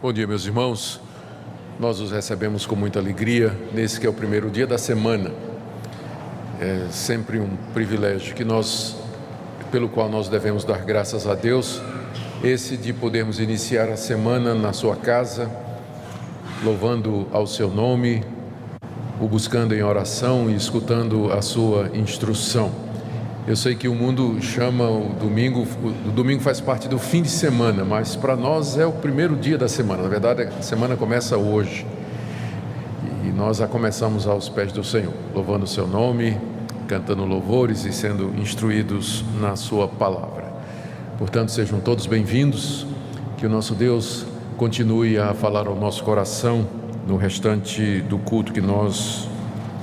Bom dia, meus irmãos. Nós os recebemos com muita alegria nesse que é o primeiro dia da semana. É sempre um privilégio pelo qual nós devemos dar graças a Deus, esse de podermos iniciar a semana na sua casa, louvando ao seu nome, o buscando em oração e escutando a sua instrução. Eu sei que o mundo chama o domingo faz parte do fim de semana, mas para nós é o primeiro dia da semana. Na verdade, a semana começa hoje e nós a começamos aos pés do Senhor, louvando o seu nome, cantando louvores e sendo instruídos na sua palavra. Portanto, sejam todos bem-vindos, que o nosso Deus continue a falar ao nosso coração no restante do culto que nós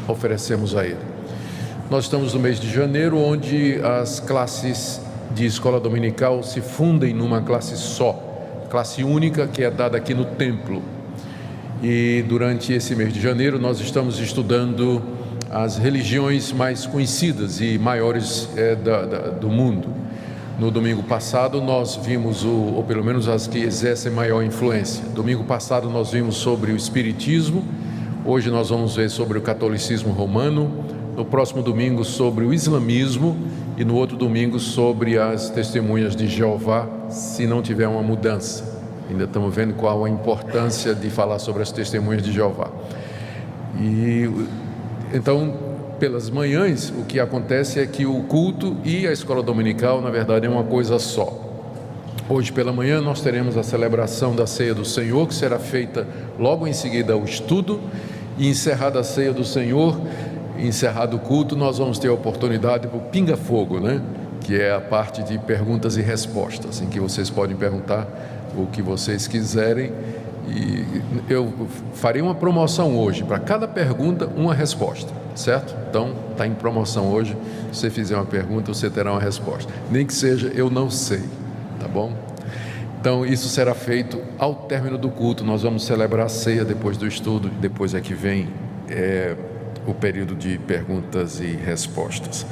oferecemos a Ele. Nós estamos no mês de janeiro, onde as classes de escola dominical se fundem numa classe só, classe única, que é dada aqui no templo. E durante esse mês de janeiro nós estamos estudando as religiões mais conhecidas e maiores do mundo. No domingo passado nós vimos, ou pelo menos as que exercem maior influência. Domingo passado nós vimos sobre o Espiritismo, hoje nós vamos ver sobre o Catolicismo Romano, no próximo domingo sobre o Islamismo e no outro domingo sobre as Testemunhas de Jeová, se não tiver uma mudança. Ainda estamos vendo qual a importância de falar sobre as Testemunhas de Jeová. E então, pelas manhãs, o que acontece é que o culto e a escola dominical, na verdade, é uma coisa só. Hoje pela manhã nós teremos a celebração da Ceia do Senhor, que será feita logo em seguida ao estudo, e encerrada a Ceia do Senhor, encerrado o culto, nós vamos ter a oportunidade para o pinga-fogo, que é a parte de perguntas e respostas, em que vocês podem perguntar o que vocês quiserem. E eu farei uma promoção hoje, para cada pergunta uma resposta, certo? Então está em promoção hoje. Se você fizer uma pergunta, você terá uma resposta, nem que seja eu não sei, tá bom? Então isso será feito ao término do culto. Nós vamos celebrar a ceia depois do estudo, depois é que vem o período de perguntas e respostas.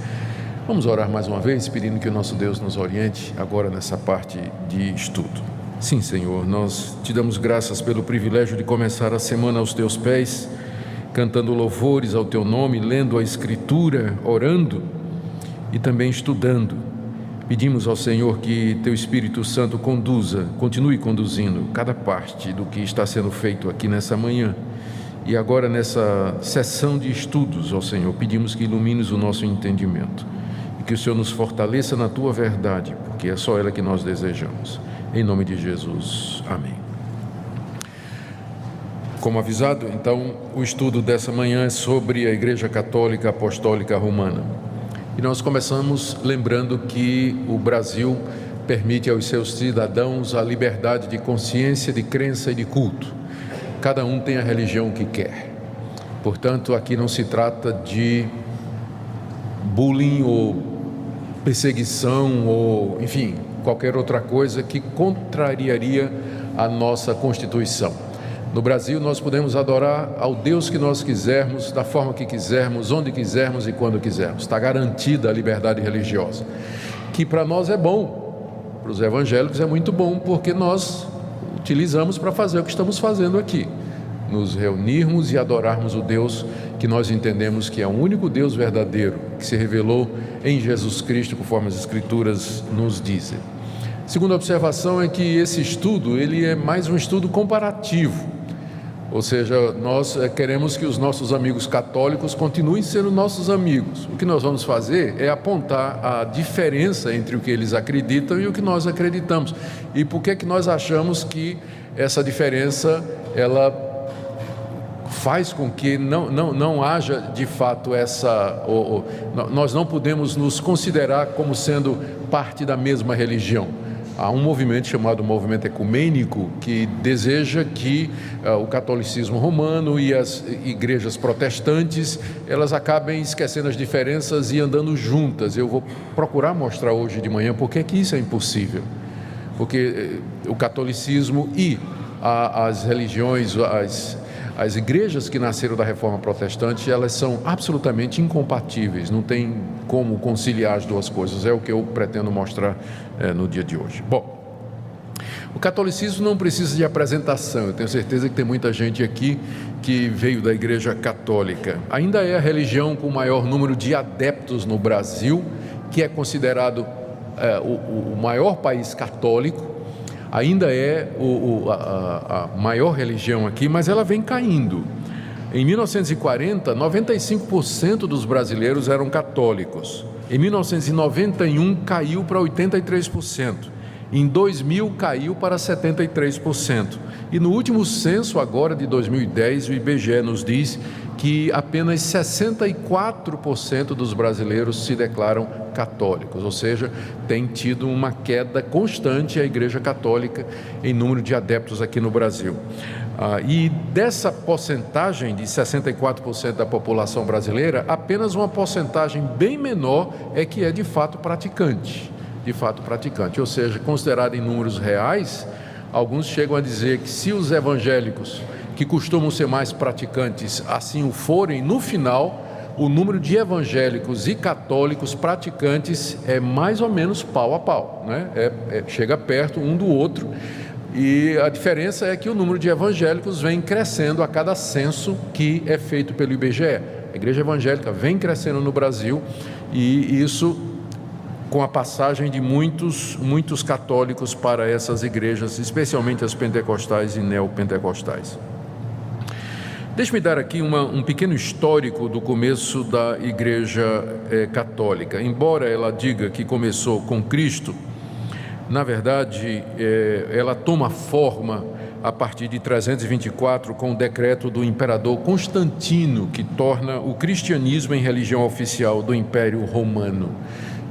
Vamos orar mais uma vez, pedindo que o nosso Deus nos oriente agora nessa parte de estudo. Sim, Senhor, nós te damos graças pelo privilégio de começar a semana aos teus pés, cantando louvores ao teu nome, lendo a Escritura, orando e também estudando. Pedimos ao Senhor que teu Espírito Santo continue conduzindo cada parte do que está sendo feito aqui nessa manhã. E agora nessa sessão de estudos, ó Senhor, pedimos que ilumines o nosso entendimento e que o Senhor nos fortaleça na tua verdade, porque é só ela que nós desejamos. Em nome de Jesus, amém. Como avisado, então, o estudo dessa manhã é sobre a Igreja Católica Apostólica Romana. E nós começamos lembrando que o Brasil permite aos seus cidadãos a liberdade de consciência, de crença e de culto. Cada um tem a religião que quer. Portanto, aqui não se trata de bullying ou perseguição ou, enfim, qualquer outra coisa que contrariaria a nossa Constituição. No Brasil, nós podemos adorar ao Deus que nós quisermos, da forma que quisermos, onde quisermos e quando quisermos. Está garantida a liberdade religiosa, que para nós é bom, para os evangélicos é muito bom, porque nós utilizamos para fazer o que estamos fazendo aqui, nos reunirmos e adorarmos o Deus que nós entendemos que é o único Deus verdadeiro, que se revelou em Jesus Cristo, conforme as Escrituras nos dizem. Segunda observação é que esse estudo, ele é mais um estudo comparativo, ou seja, nós queremos que os nossos amigos católicos continuem sendo nossos amigos. O que nós vamos fazer é apontar a diferença entre o que eles acreditam e o que nós acreditamos. E por que nós achamos que essa diferença, ela faz com que não haja de fato nós não podemos nos considerar como sendo parte da mesma religião. Há um movimento chamado Movimento Ecumênico que deseja que o catolicismo romano e as igrejas protestantes, elas acabem esquecendo as diferenças e andando juntas. Eu vou procurar mostrar hoje de manhã por que isso é impossível. Porque o catolicismo e as religiões, as igrejas que nasceram da Reforma Protestante, elas são absolutamente incompatíveis, não tem como conciliar as duas coisas, é o que eu pretendo mostrar no dia de hoje. Bom, O catolicismo não precisa de apresentação. Eu tenho certeza que tem muita gente aqui que veio da Igreja Católica. Ainda é a religião com o maior número de adeptos no Brasil, que é considerado o maior país católico. Ainda é a maior religião aqui, mas ela vem caindo. Em 1940, 95% dos brasileiros eram católicos. Em 1991, caiu para 83%. Em 2000, caiu para 73%. E no último censo, agora de 2010, o IBGE nos diz que apenas 64% dos brasileiros se declaram católicos, ou seja, tem tido uma queda constante a Igreja Católica em número de adeptos aqui no Brasil. E dessa porcentagem de 64% da população brasileira, apenas uma porcentagem bem menor é que é de fato praticante. Ou seja, considerado em números reais, alguns chegam a dizer que se os evangélicos, que costumam ser mais praticantes, assim o forem, no final, o número de evangélicos e católicos praticantes é mais ou menos pau a pau, né? Chega perto um do outro. E a diferença é que o número de evangélicos vem crescendo a cada censo que é feito pelo IBGE. A igreja evangélica vem crescendo no Brasil, e isso com a passagem de muitos católicos para essas igrejas, especialmente as pentecostais e neopentecostais. Deixe-me dar aqui um pequeno histórico do começo da Igreja Católica. Embora ela diga que começou com Cristo, na verdade, ela toma forma a partir de 324 com o decreto do imperador Constantino, que torna o cristianismo em religião oficial do Império Romano.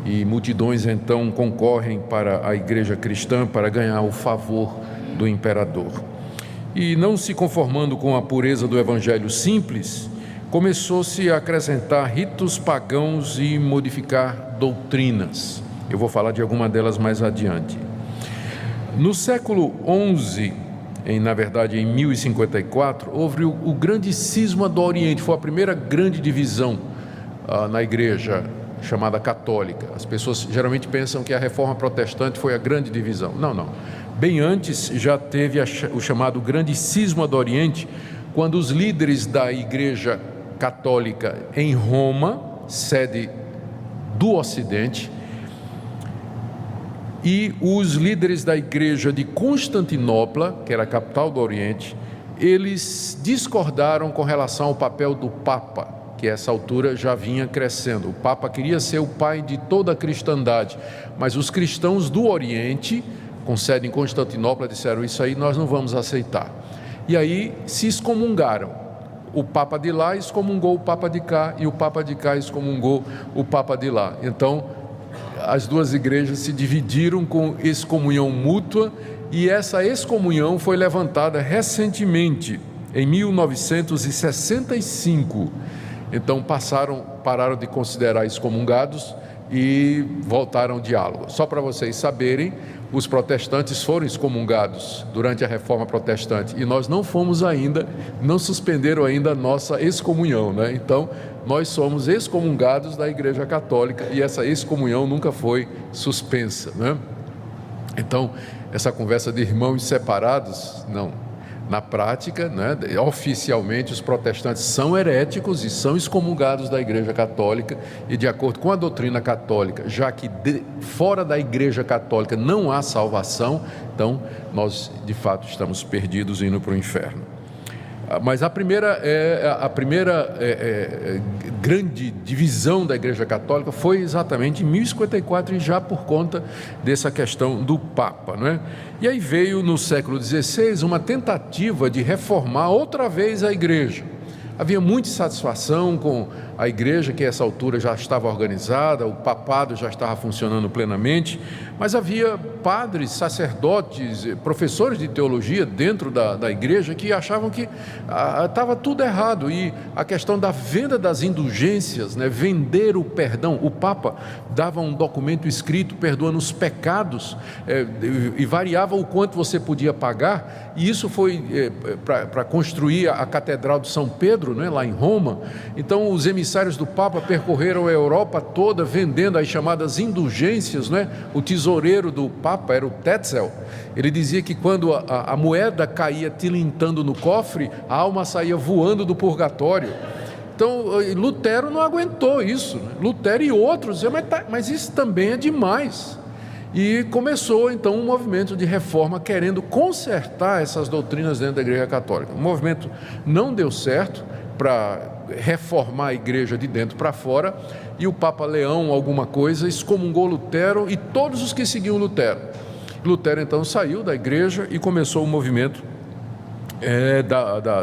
E multidões então concorrem para a igreja cristã para ganhar o favor do imperador. E não se conformando com a pureza do evangelho simples, começou-se a acrescentar ritos pagãos e modificar doutrinas. Eu vou falar de alguma delas mais adiante. No século XI, na verdade em 1054, houve o grande cisma do Oriente. Foi a primeira grande divisão na igreja chamada católica. As pessoas geralmente pensam que a reforma protestante foi a grande divisão. Não. Bem antes já teve o chamado grande cisma do Oriente, quando os líderes da igreja católica em Roma, sede do Ocidente, e os líderes da igreja de Constantinopla, que era a capital do Oriente, eles discordaram com relação ao papel do Papa, que a essa altura já vinha crescendo. O Papa queria ser o pai de toda a cristandade, mas os cristãos do Oriente, com sede em Constantinopla, disseram: isso aí nós não vamos aceitar. E aí se excomungaram. O Papa de lá excomungou o Papa de cá, e o Papa de cá excomungou o Papa de lá. Então, as duas igrejas se dividiram com excomunhão mútua, e essa excomunhão foi levantada recentemente, em 1965. Então pararam de considerar excomungados e voltaram ao diálogo. Só para vocês saberem, os protestantes foram excomungados durante a Reforma Protestante, e nós não fomos ainda, não suspenderam ainda a nossa excomunhão, né? Então, nós somos excomungados da Igreja Católica, e essa excomunhão nunca foi suspensa, né? Então, essa conversa de irmãos separados, não. Na prática, né, oficialmente, os protestantes são heréticos e são excomungados da Igreja Católica, e de acordo com a doutrina católica, já que fora da Igreja Católica não há salvação, então nós de fato estamos perdidos indo para o inferno. Mas a primeira grande divisão da Igreja Católica foi exatamente em 1054, e já por conta dessa questão do Papa, né? E aí veio no século XVI uma tentativa de reformar outra vez a Igreja. Havia muita insatisfação com a igreja, que a essa altura já estava organizada, o papado já estava funcionando plenamente, mas havia padres, sacerdotes, professores de teologia dentro da igreja que achavam que estava tudo errado. E a questão da venda das indulgências, né, vender o perdão, o Papa dava um documento escrito perdoando os pecados, e variava o quanto você podia pagar, e isso foi para construir a Catedral de São Pedro, né, lá em Roma. Então os emissários do Papa percorreram a Europa toda vendendo as chamadas indulgências, né? O tesoureiro do Papa era o Tetzel. Ele dizia que quando a moeda caía tilintando no cofre, a alma saía voando do purgatório. Então Lutero não aguentou isso, né? Lutero e outros diziam, mas isso também é demais. E começou então um movimento de reforma querendo consertar essas doutrinas dentro da Igreja Católica. O movimento não deu certo para reformar a igreja de dentro para fora, e o Papa Leão alguma coisa excomungou Lutero e todos os que seguiam Lutero. Lutero então saiu da igreja e começou o movimento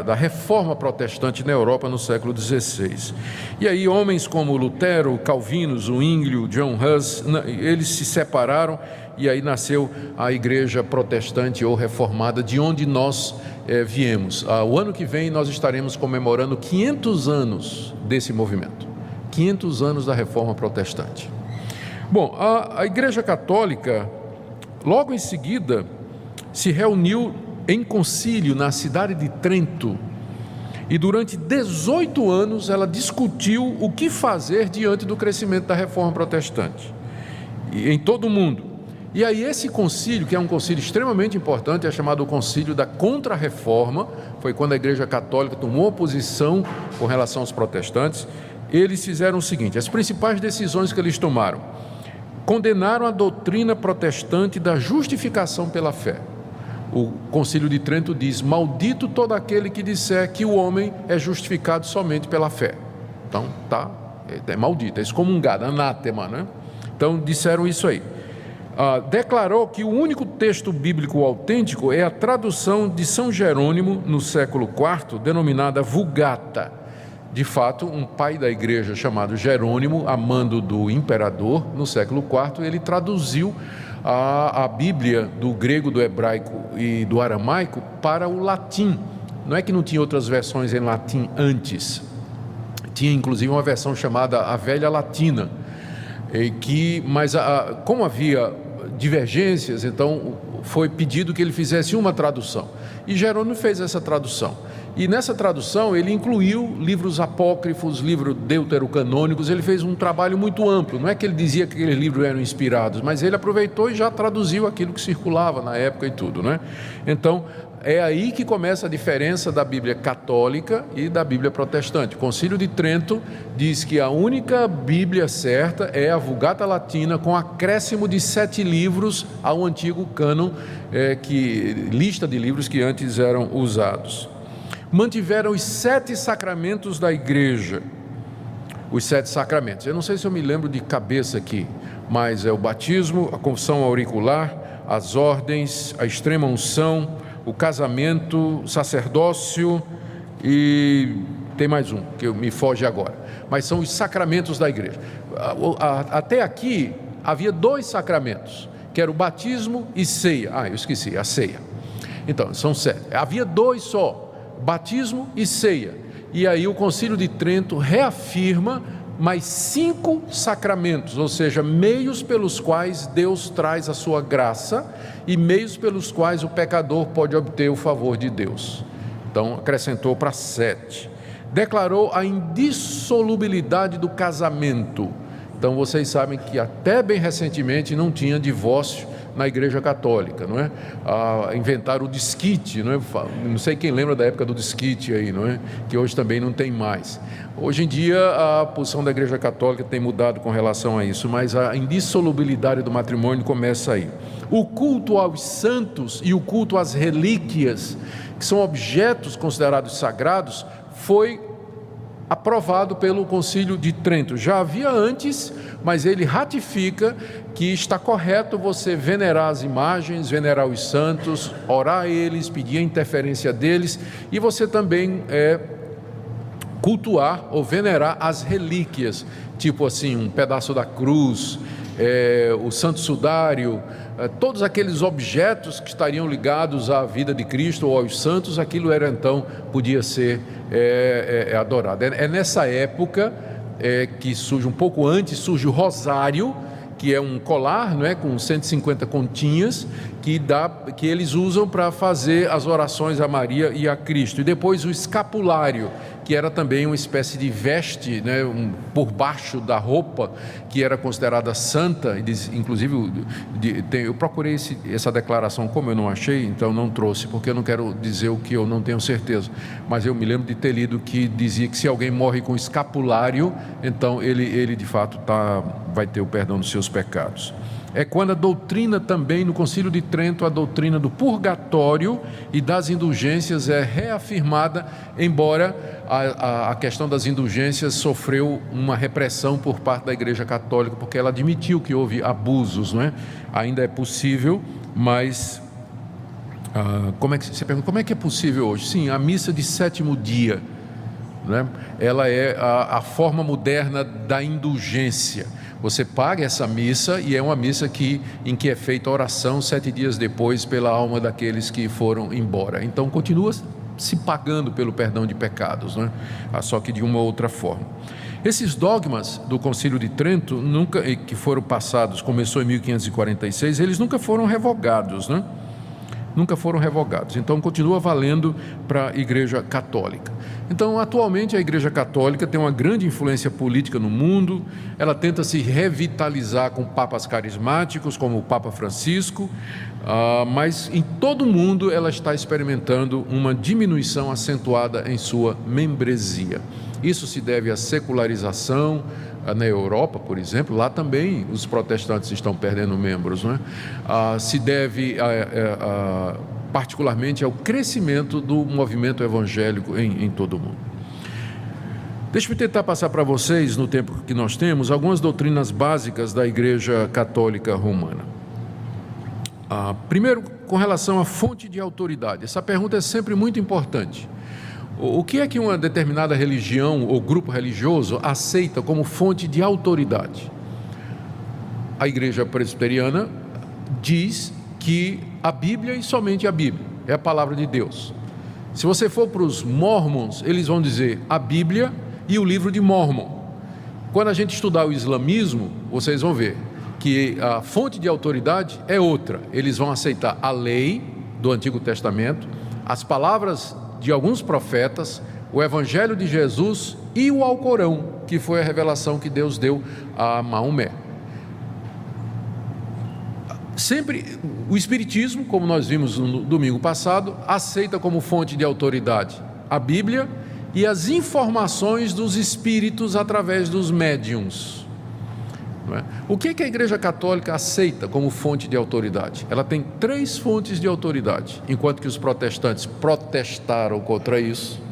da reforma protestante na Europa no século XVI. E aí homens como Lutero, Calvino, Zwinglio, John Huss, eles se separaram, e aí nasceu a igreja protestante ou reformada, de onde nós viemos. O ano que vem nós estaremos comemorando 500 anos desse movimento, 500 anos da reforma protestante. Bom, a Igreja Católica, logo em seguida, se reuniu em concílio na cidade de Trento, e durante 18 anos ela discutiu o que fazer diante do crescimento da reforma protestante em todo o mundo. E aí esse concílio, que é um concílio extremamente importante, é chamado o Concílio da Contra-Reforma, foi quando a Igreja Católica tomou posição com relação aos protestantes. Eles fizeram o seguinte: as principais decisões que eles tomaram: condenaram a doutrina protestante da justificação pela fé. O Concílio de Trento diz: maldito todo aquele que disser que o homem é justificado somente pela fé. Então, é maldito, é excomungado, anátema, né? Então, disseram isso aí. Declarou que o único texto bíblico autêntico é a tradução de São Jerônimo, no século IV, denominada Vulgata. De fato, um pai da igreja chamado Jerônimo, a mando do imperador, no século IV, ele traduziu a Bíblia do grego, do hebraico e do aramaico para o latim. Não é que não tinha outras versões em latim antes, tinha inclusive uma versão chamada a Velha Latina, mas como havia divergências, então foi pedido que ele fizesse uma tradução, e Jerônimo fez essa tradução. E nessa tradução ele incluiu livros apócrifos, livros deuterocanônicos. Ele fez um trabalho muito amplo. Não é que ele dizia que aqueles livros eram inspirados, mas ele aproveitou e já traduziu aquilo que circulava na época e tudo, né? Então é aí que começa a diferença da Bíblia católica e da Bíblia protestante. O Concílio de Trento diz que a única Bíblia certa é a Vulgata Latina, com acréscimo de 7 livros ao antigo cânon, lista de livros que antes eram usados. Mantiveram os 7 sacramentos da igreja. Os 7 sacramentos, eu não sei se eu me lembro de cabeça aqui, mas é o batismo, a confissão auricular, as ordens, a extrema unção, o casamento, o sacerdócio, e tem mais um que me foge agora, mas são os sacramentos da igreja. Até aqui havia 2 sacramentos, que era o batismo e ceia. Eu esqueci, a ceia. Então, são 7. Havia 2 só, batismo e ceia. E aí o Concílio de Trento reafirma mais 5 sacramentos, ou seja, meios pelos quais Deus traz a sua graça e meios pelos quais o pecador pode obter o favor de Deus. Então acrescentou para 7. Declarou a indissolubilidade do casamento. Então vocês sabem que até bem recentemente não tinha divórcio na Igreja Católica, não é? Inventaram o desquite, não é? Não sei quem lembra da época do desquite aí, não é? Que hoje também não tem mais. Hoje em dia a posição da Igreja Católica tem mudado com relação a isso, mas a indissolubilidade do matrimônio começa aí. O culto aos santos e o culto às relíquias, que são objetos considerados sagrados, foi aprovado pelo Concílio de Trento. Já havia antes, mas ele ratifica que está correto você venerar as imagens, venerar os santos, orar a eles, pedir a interferência deles, e você também cultuar ou venerar as relíquias, tipo assim, um pedaço da cruz, o santo sudário, todos aqueles objetos que estariam ligados à vida de Cristo ou aos santos, aquilo era então, podia ser adorado. É nessa época é que surge um pouco antes, surge o rosário, que é um colar, não é, com 150 continhas, que eles usam para fazer as orações a Maria e a Cristo. E depois o escapulário, que era também uma espécie de veste, né, por baixo da roupa, que era considerada santa. Inclusive, eu procurei essa declaração, como eu não achei, então não trouxe, porque eu não quero dizer o que eu não tenho certeza. Mas eu me lembro de ter lido que dizia que se alguém morre com escapulário, então ele de fato vai ter o perdão dos seus pecados. É quando a doutrina também, no Concílio de Trento, a doutrina do purgatório e das indulgências é reafirmada, embora a questão das indulgências sofreu uma repressão por parte da Igreja Católica, porque ela admitiu que houve abusos, não é? Ainda é possível, mas você pergunta, como é que é possível hoje? Sim, a missa de sétimo dia, né? Ela é a forma moderna da indulgência. Você paga essa missa e é uma missa em que é feita a oração 7 dias depois pela alma daqueles que foram embora. Então continua se pagando pelo perdão de pecados, né? Só que de uma outra forma. Esses dogmas do Concílio de Trento, que foram passados, começou em 1546, eles nunca foram revogados, né? Nunca foram revogados, então continua valendo para a Igreja Católica. Então, atualmente a Igreja Católica tem uma grande influência política no mundo, ela tenta se revitalizar com papas carismáticos, como o Papa Francisco, mas em todo o mundo ela está experimentando uma diminuição acentuada em sua membresia. Isso se deve à secularização. Na Europa, por exemplo, lá também os protestantes estão perdendo membros, não é? Se deve particularmente ao crescimento do movimento evangélico em todo o mundo. Deixa eu tentar passar para vocês, no tempo que nós temos, algumas doutrinas básicas da Igreja Católica Romana. Primeiro, com relação à fonte de autoridade. Essa pergunta é sempre muito importante. O que é que uma determinada religião ou grupo religioso aceita como fonte de autoridade? A Igreja Presbiteriana diz que a Bíblia e somente a Bíblia é a palavra de Deus. Se você for para os Mormons, eles vão dizer a Bíblia e o livro de Mormon. Quando a gente estudar o islamismo, vocês vão ver que a fonte de autoridade é outra. Eles vão aceitar a lei do Antigo Testamento, as palavras de alguns profetas, o Evangelho de Jesus e o Alcorão, que foi a revelação que Deus deu a Maomé. Sempre o Espiritismo, como nós vimos no domingo passado, aceita como fonte de autoridade a Bíblia e as informações dos espíritos através dos médiuns. O que a Igreja Católica aceita como fonte de autoridade? Ela tem 3 fontes de autoridade, enquanto que os protestantes protestaram contra isso,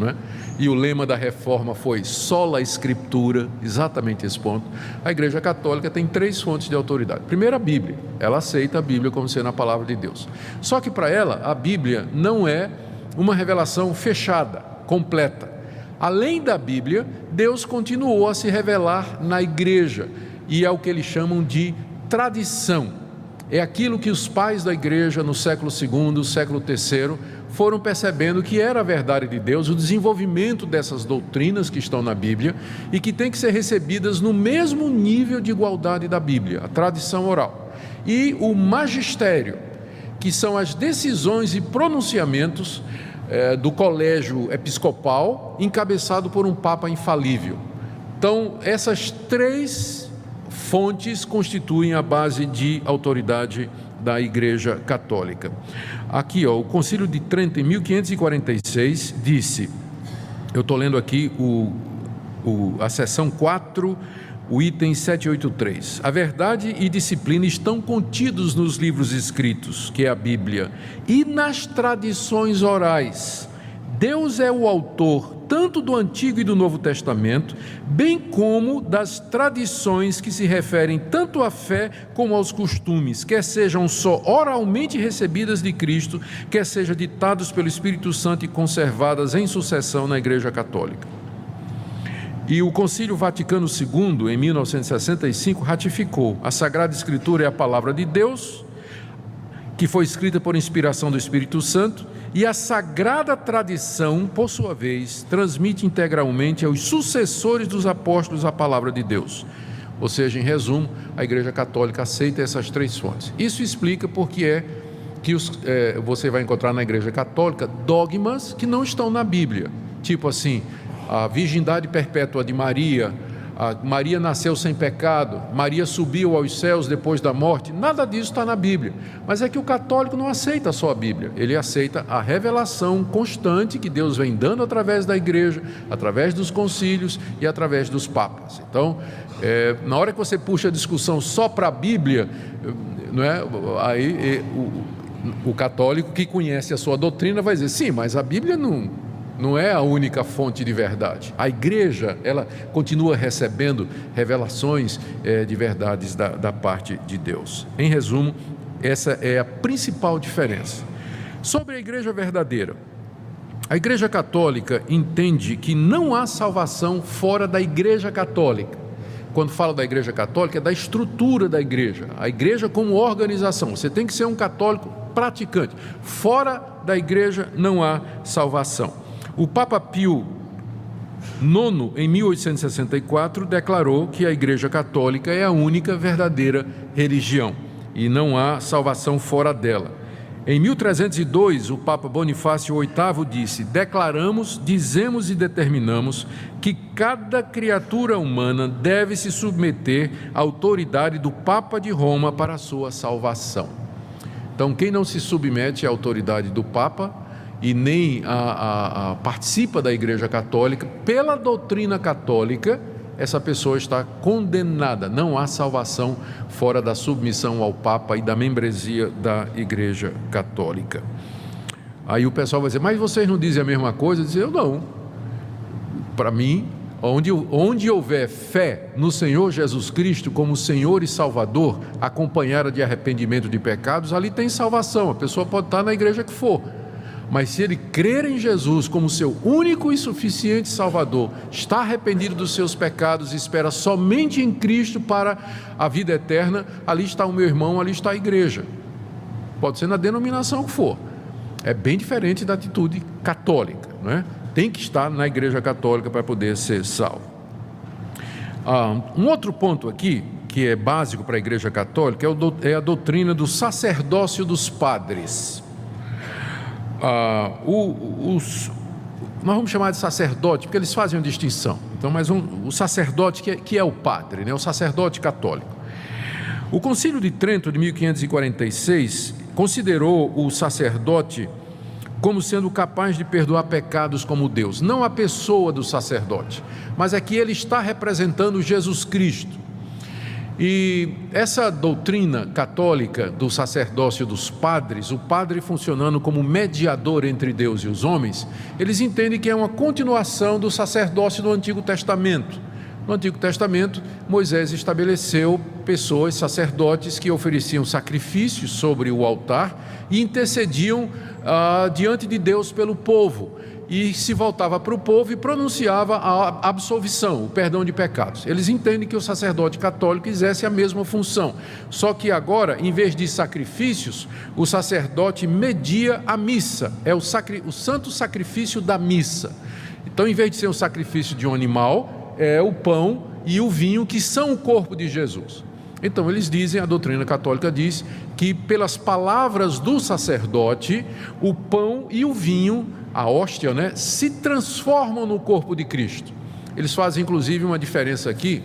e o lema da reforma foi sola escritura, exatamente esse ponto. A Igreja Católica tem 3 fontes de autoridade. Primeiro, a Bíblia. Ela aceita a Bíblia como sendo a palavra de Deus. Só que para ela, a Bíblia não é uma revelação fechada, completa. Além da Bíblia, Deus continuou a se revelar na Igreja, e é o que eles chamam de tradição. É aquilo que os pais da igreja no século II, século III, foram percebendo que era a verdade de Deus, o desenvolvimento dessas doutrinas que estão na Bíblia e que tem que ser recebidas no mesmo nível de igualdade da Bíblia, a tradição oral. E o magistério, que são as decisões e pronunciamentos do colégio episcopal, encabeçado por um papa infalível. Então, essas 3 fontes constituem a base de autoridade da Igreja Católica. Aqui, o Concílio de Trento, em 1546, disse, eu estou lendo aqui a seção 4, o item 783, a verdade e disciplina estão contidos nos livros escritos, que é a Bíblia, e nas tradições orais. Deus é o autor tanto do Antigo e do Novo Testamento, bem como das tradições que se referem tanto à fé como aos costumes, quer sejam só oralmente recebidas de Cristo, quer sejam ditados pelo Espírito Santo e conservadas em sucessão na Igreja Católica. E o Concílio Vaticano II, em 1965, ratificou: a Sagrada Escritura é a palavra de Deus, que foi escrita por inspiração do Espírito Santo, E a sagrada tradição, por sua vez, transmite integralmente aos sucessores dos apóstolos a palavra de Deus. Ou seja, em resumo, a Igreja Católica aceita essas três fontes. Isso explica por que é que você vai encontrar na Igreja Católica dogmas que não estão na Bíblia. Tipo assim, a virgindade perpétua de Maria, Maria nasceu sem pecado, Maria subiu aos céus depois da morte. Nada disso está na Bíblia. Mas é que o católico não aceita só a Bíblia, ele aceita a revelação constante que Deus vem dando através da igreja, através dos concílios e através dos papas. Então, na hora que você puxa a discussão só para a Bíblia, não é? Aí o católico que conhece a sua doutrina vai dizer, sim, mas a Bíblia não é a única fonte de verdade. A igreja, ela continua recebendo revelações de verdades da parte de Deus. Em resumo, essa é a principal diferença. Sobre a igreja verdadeira, a Igreja Católica entende que não há salvação fora da Igreja Católica. Quando falo da Igreja Católica, é da estrutura da igreja, a igreja como organização. Você tem que ser um católico praticante. Fora da igreja não há salvação. O Papa Pio IX, em 1864, declarou que a Igreja Católica é a única verdadeira religião e não há salvação fora dela. Em 1302, o Papa Bonifácio VIII disse: declaramos, dizemos e determinamos que cada criatura humana deve se submeter à autoridade do Papa de Roma para a sua salvação. Então, quem não se submete à autoridade do Papa e nem participa da Igreja Católica, pela doutrina católica, essa pessoa está condenada. Não há salvação fora da submissão ao Papa e da membresia da Igreja Católica. Aí o pessoal vai dizer, mas vocês não dizem a mesma coisa? Eu dizer, eu não. Para mim, onde houver fé no Senhor Jesus Cristo como Senhor e Salvador, acompanhada de arrependimento de pecados, ali tem salvação. A pessoa pode estar na igreja que for, mas se ele crer em Jesus como seu único e suficiente Salvador, está arrependido dos seus pecados e espera somente em Cristo para a vida eterna, ali está o meu irmão, ali está a igreja. Pode ser na denominação que for. É bem diferente da atitude católica, não é? Tem que estar na Igreja Católica para poder ser salvo. Um outro ponto aqui, que é básico para a Igreja Católica, é a doutrina do sacerdócio dos padres. Nós vamos chamar de sacerdote, porque eles fazem uma distinção. Então, o sacerdote que é o padre, né? O sacerdote católico. O Concílio de Trento, de 1546, considerou o sacerdote como sendo capaz de perdoar pecados como Deus. Não a pessoa do sacerdote, mas é que ele está representando Jesus Cristo. E essa doutrina católica do sacerdócio dos padres, o padre funcionando como mediador entre Deus e os homens, eles entendem que é uma continuação do sacerdócio do Antigo Testamento. No Antigo Testamento, Moisés estabeleceu pessoas, sacerdotes, que ofereciam sacrifícios sobre o altar e intercediam diante de Deus pelo povo. E se voltava para o povo e pronunciava a absolvição, o perdão de pecados. Eles entendem que o sacerdote católico exerce a mesma função, só que agora, em vez de sacrifícios, o sacerdote media a missa, é o santo sacrifício da missa. Então, em vez de ser um sacrifício de um animal, é o pão e o vinho, que são o corpo de Jesus. Então eles dizem, a doutrina católica diz, que pelas palavras do sacerdote, o pão e o vinho, a hóstia, né, se transformam no corpo de Cristo. Eles fazem inclusive uma diferença aqui,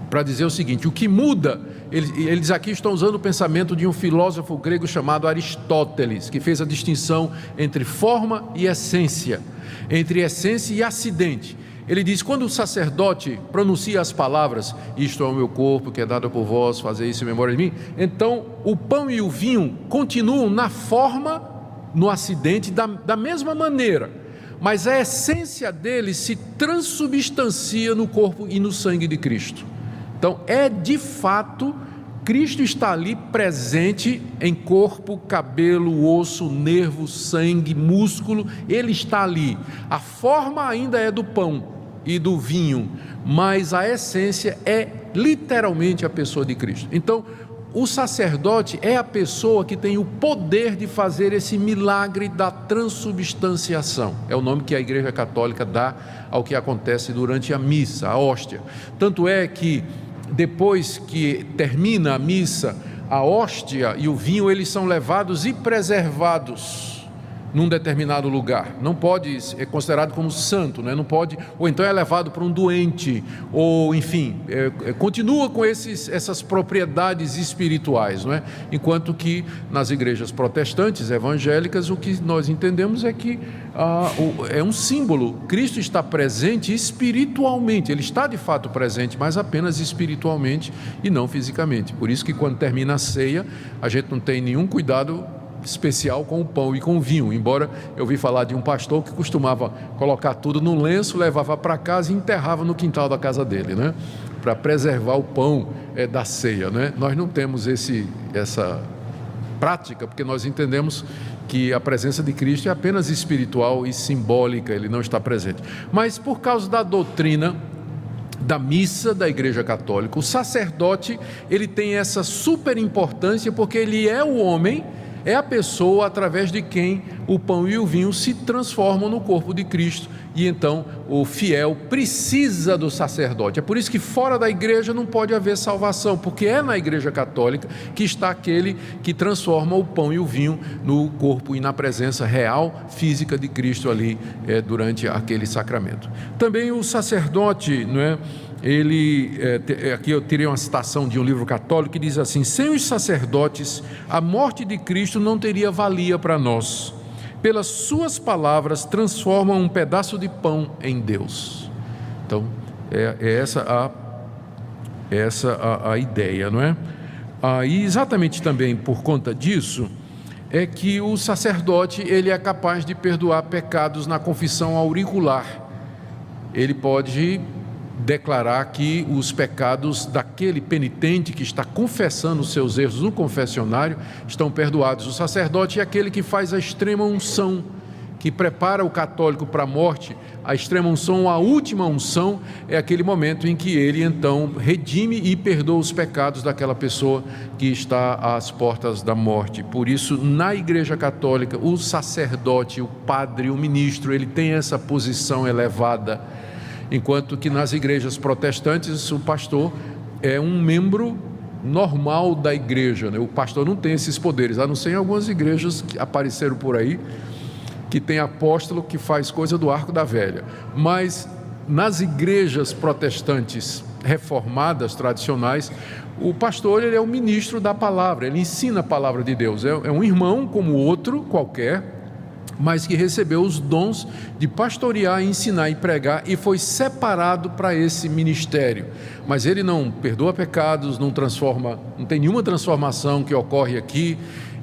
para dizer o seguinte, o que muda, eles aqui estão usando o pensamento de um filósofo grego chamado Aristóteles, que fez a distinção entre forma e essência, entre essência e acidente. Ele diz, quando o sacerdote pronuncia as palavras, isto é o meu corpo que é dado por vós, fazer isso em memória de mim, então o pão e o vinho continuam na forma, no acidente, da mesma maneira, mas a essência deles se transubstancia no corpo e no sangue de Cristo. Então de fato, Cristo está ali presente em corpo, cabelo, osso, nervo, sangue, músculo, ele está ali. A forma ainda é do pão e do vinho, mas a essência é literalmente a pessoa de Cristo. Então, o sacerdote é a pessoa que tem o poder de fazer esse milagre da transubstanciação. É o nome que a Igreja Católica dá ao que acontece durante a missa, a hóstia. Tanto é que depois que termina a missa, a hóstia e o vinho, eles são levados e preservados num determinado lugar. Não pode, é considerado como santo, né? Não pode, ou então é levado para um doente, ou enfim, continua com essas propriedades espirituais, não é? Enquanto que nas igrejas protestantes, evangélicas, o que nós entendemos é que é um símbolo. Cristo está presente espiritualmente, ele está de fato presente, mas apenas espiritualmente e não fisicamente. Por isso que quando termina a ceia, a gente não tem nenhum cuidado especial com o pão e com o vinho, embora eu ouvi falar de um pastor que costumava colocar tudo num lenço, levava para casa e enterrava no quintal da casa dele, né? Para preservar o pão da ceia, né? Nós não temos essa prática, porque nós entendemos que a presença de Cristo é apenas espiritual e simbólica, ele não está presente. Mas por causa da doutrina da missa da Igreja Católica, o sacerdote, ele tem essa super importância, porque ele é o homem, é a pessoa através de quem o pão e o vinho se transformam no corpo de Cristo, e então o fiel precisa do sacerdote. É por isso que fora da igreja não pode haver salvação, porque é na Igreja Católica que está aquele que transforma o pão e o vinho no corpo e na presença real, física de Cristo ali durante aquele sacramento. Também o sacerdote, não é? Aqui eu tirei uma citação de um livro católico que diz assim: sem os sacerdotes, a morte de Cristo não teria valia para nós. Pelas suas palavras transformam um pedaço de pão em Deus. Então, essa a ideia, não é? E exatamente também por conta disso, é que o sacerdote, ele é capaz de perdoar pecados na confissão auricular. Ele pode declarar que os pecados daquele penitente que está confessando os seus erros no confessionário estão perdoados. O sacerdote é aquele que faz a extrema unção, que prepara o católico para a morte. A extrema unção, a última unção, é aquele momento em que ele então redime e perdoa os pecados daquela pessoa que está às portas da morte. Por isso, na Igreja Católica, o sacerdote, o padre, o ministro, ele tem essa posição elevada, enquanto que nas igrejas protestantes o pastor é um membro normal da igreja, né? O pastor não tem esses poderes, a não ser em algumas igrejas que apareceram por aí, que tem apóstolo que faz coisa do arco da velha. Mas nas igrejas protestantes reformadas, tradicionais, o pastor, ele é o ministro da palavra, ele ensina a palavra de Deus, é um irmão como outro qualquer, mas que recebeu os dons de pastorear, ensinar e pregar, e foi separado para esse ministério. Mas ele não perdoa pecados, não transforma, não tem nenhuma transformação que ocorre aqui.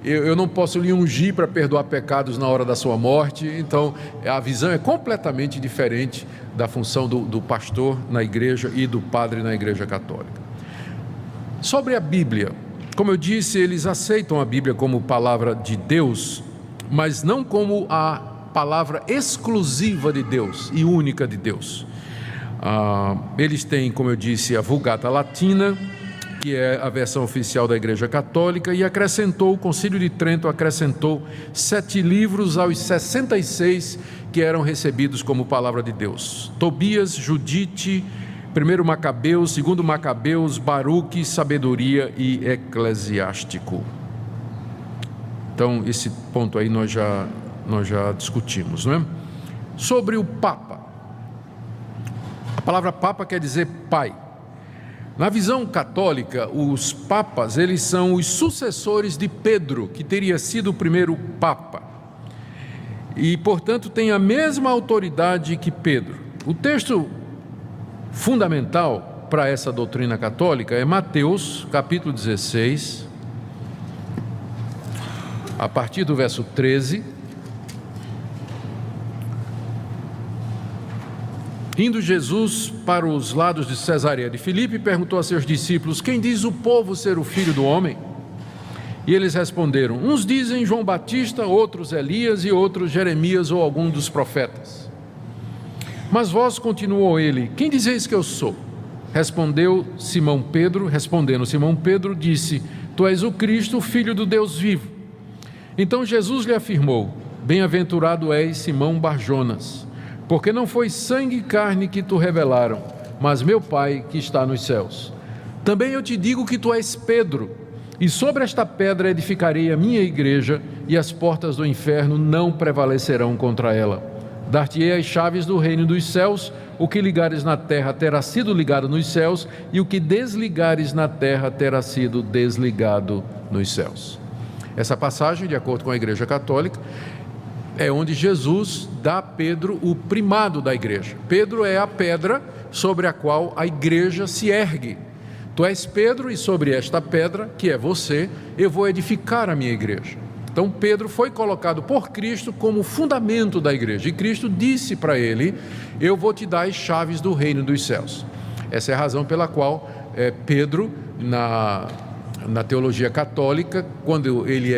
Eu não posso lhe ungir para perdoar pecados na hora da sua morte. Então a visão é completamente diferente da função do pastor na igreja e do padre na Igreja Católica. Sobre a Bíblia, como eu disse, eles aceitam a Bíblia como palavra de Deus, mas não como a palavra exclusiva de Deus e única de Deus. Eles têm, como eu disse, a Vulgata Latina, que é a versão oficial da Igreja Católica, e o Concílio de Trento acrescentou 7 livros aos 66 que eram recebidos como palavra de Deus: Tobias, Judite, 1 Macabeus, 2 Macabeus, Baruque, Sabedoria e Eclesiástico. Então, esse ponto aí nós já discutimos, não é? Sobre o Papa. A palavra Papa quer dizer pai. Na visão católica, os papas, eles são os sucessores de Pedro, que teria sido o primeiro Papa. E, portanto, tem a mesma autoridade que Pedro. O texto fundamental para essa doutrina católica é Mateus, capítulo 16, a partir do verso 13, indo Jesus para os lados de Cesareia de Filipe, perguntou a seus discípulos: quem diz o povo ser o Filho do Homem? E eles responderam: uns dizem João Batista, outros Elias e outros Jeremias ou algum dos profetas. Mas vós, continuou ele, quem dizeis que eu sou? Respondendo Simão Pedro, disse: tu és o Cristo, o Filho do Deus vivo. Então Jesus lhe afirmou: bem-aventurado és, Simão Barjonas, porque não foi sangue e carne que te revelaram, mas meu Pai que está nos céus. Também eu te digo que tu és Pedro, e sobre esta pedra edificarei a minha igreja, e as portas do inferno não prevalecerão contra ela. Dar-te-ei as chaves do reino dos céus. O que ligares na terra terá sido ligado nos céus, e o que desligares na terra terá sido desligado nos céus. Essa passagem, de acordo com a Igreja Católica, é onde Jesus dá a Pedro o primado da igreja. Pedro é a pedra sobre a qual a igreja se ergue. Tu és Pedro, e sobre esta pedra, que é você, eu vou edificar a minha igreja. Então Pedro foi colocado por Cristo como fundamento da igreja, e Cristo disse para ele: eu vou te dar as chaves do reino dos céus. Essa é a razão pela qual Pedro, na teologia católica, quando ele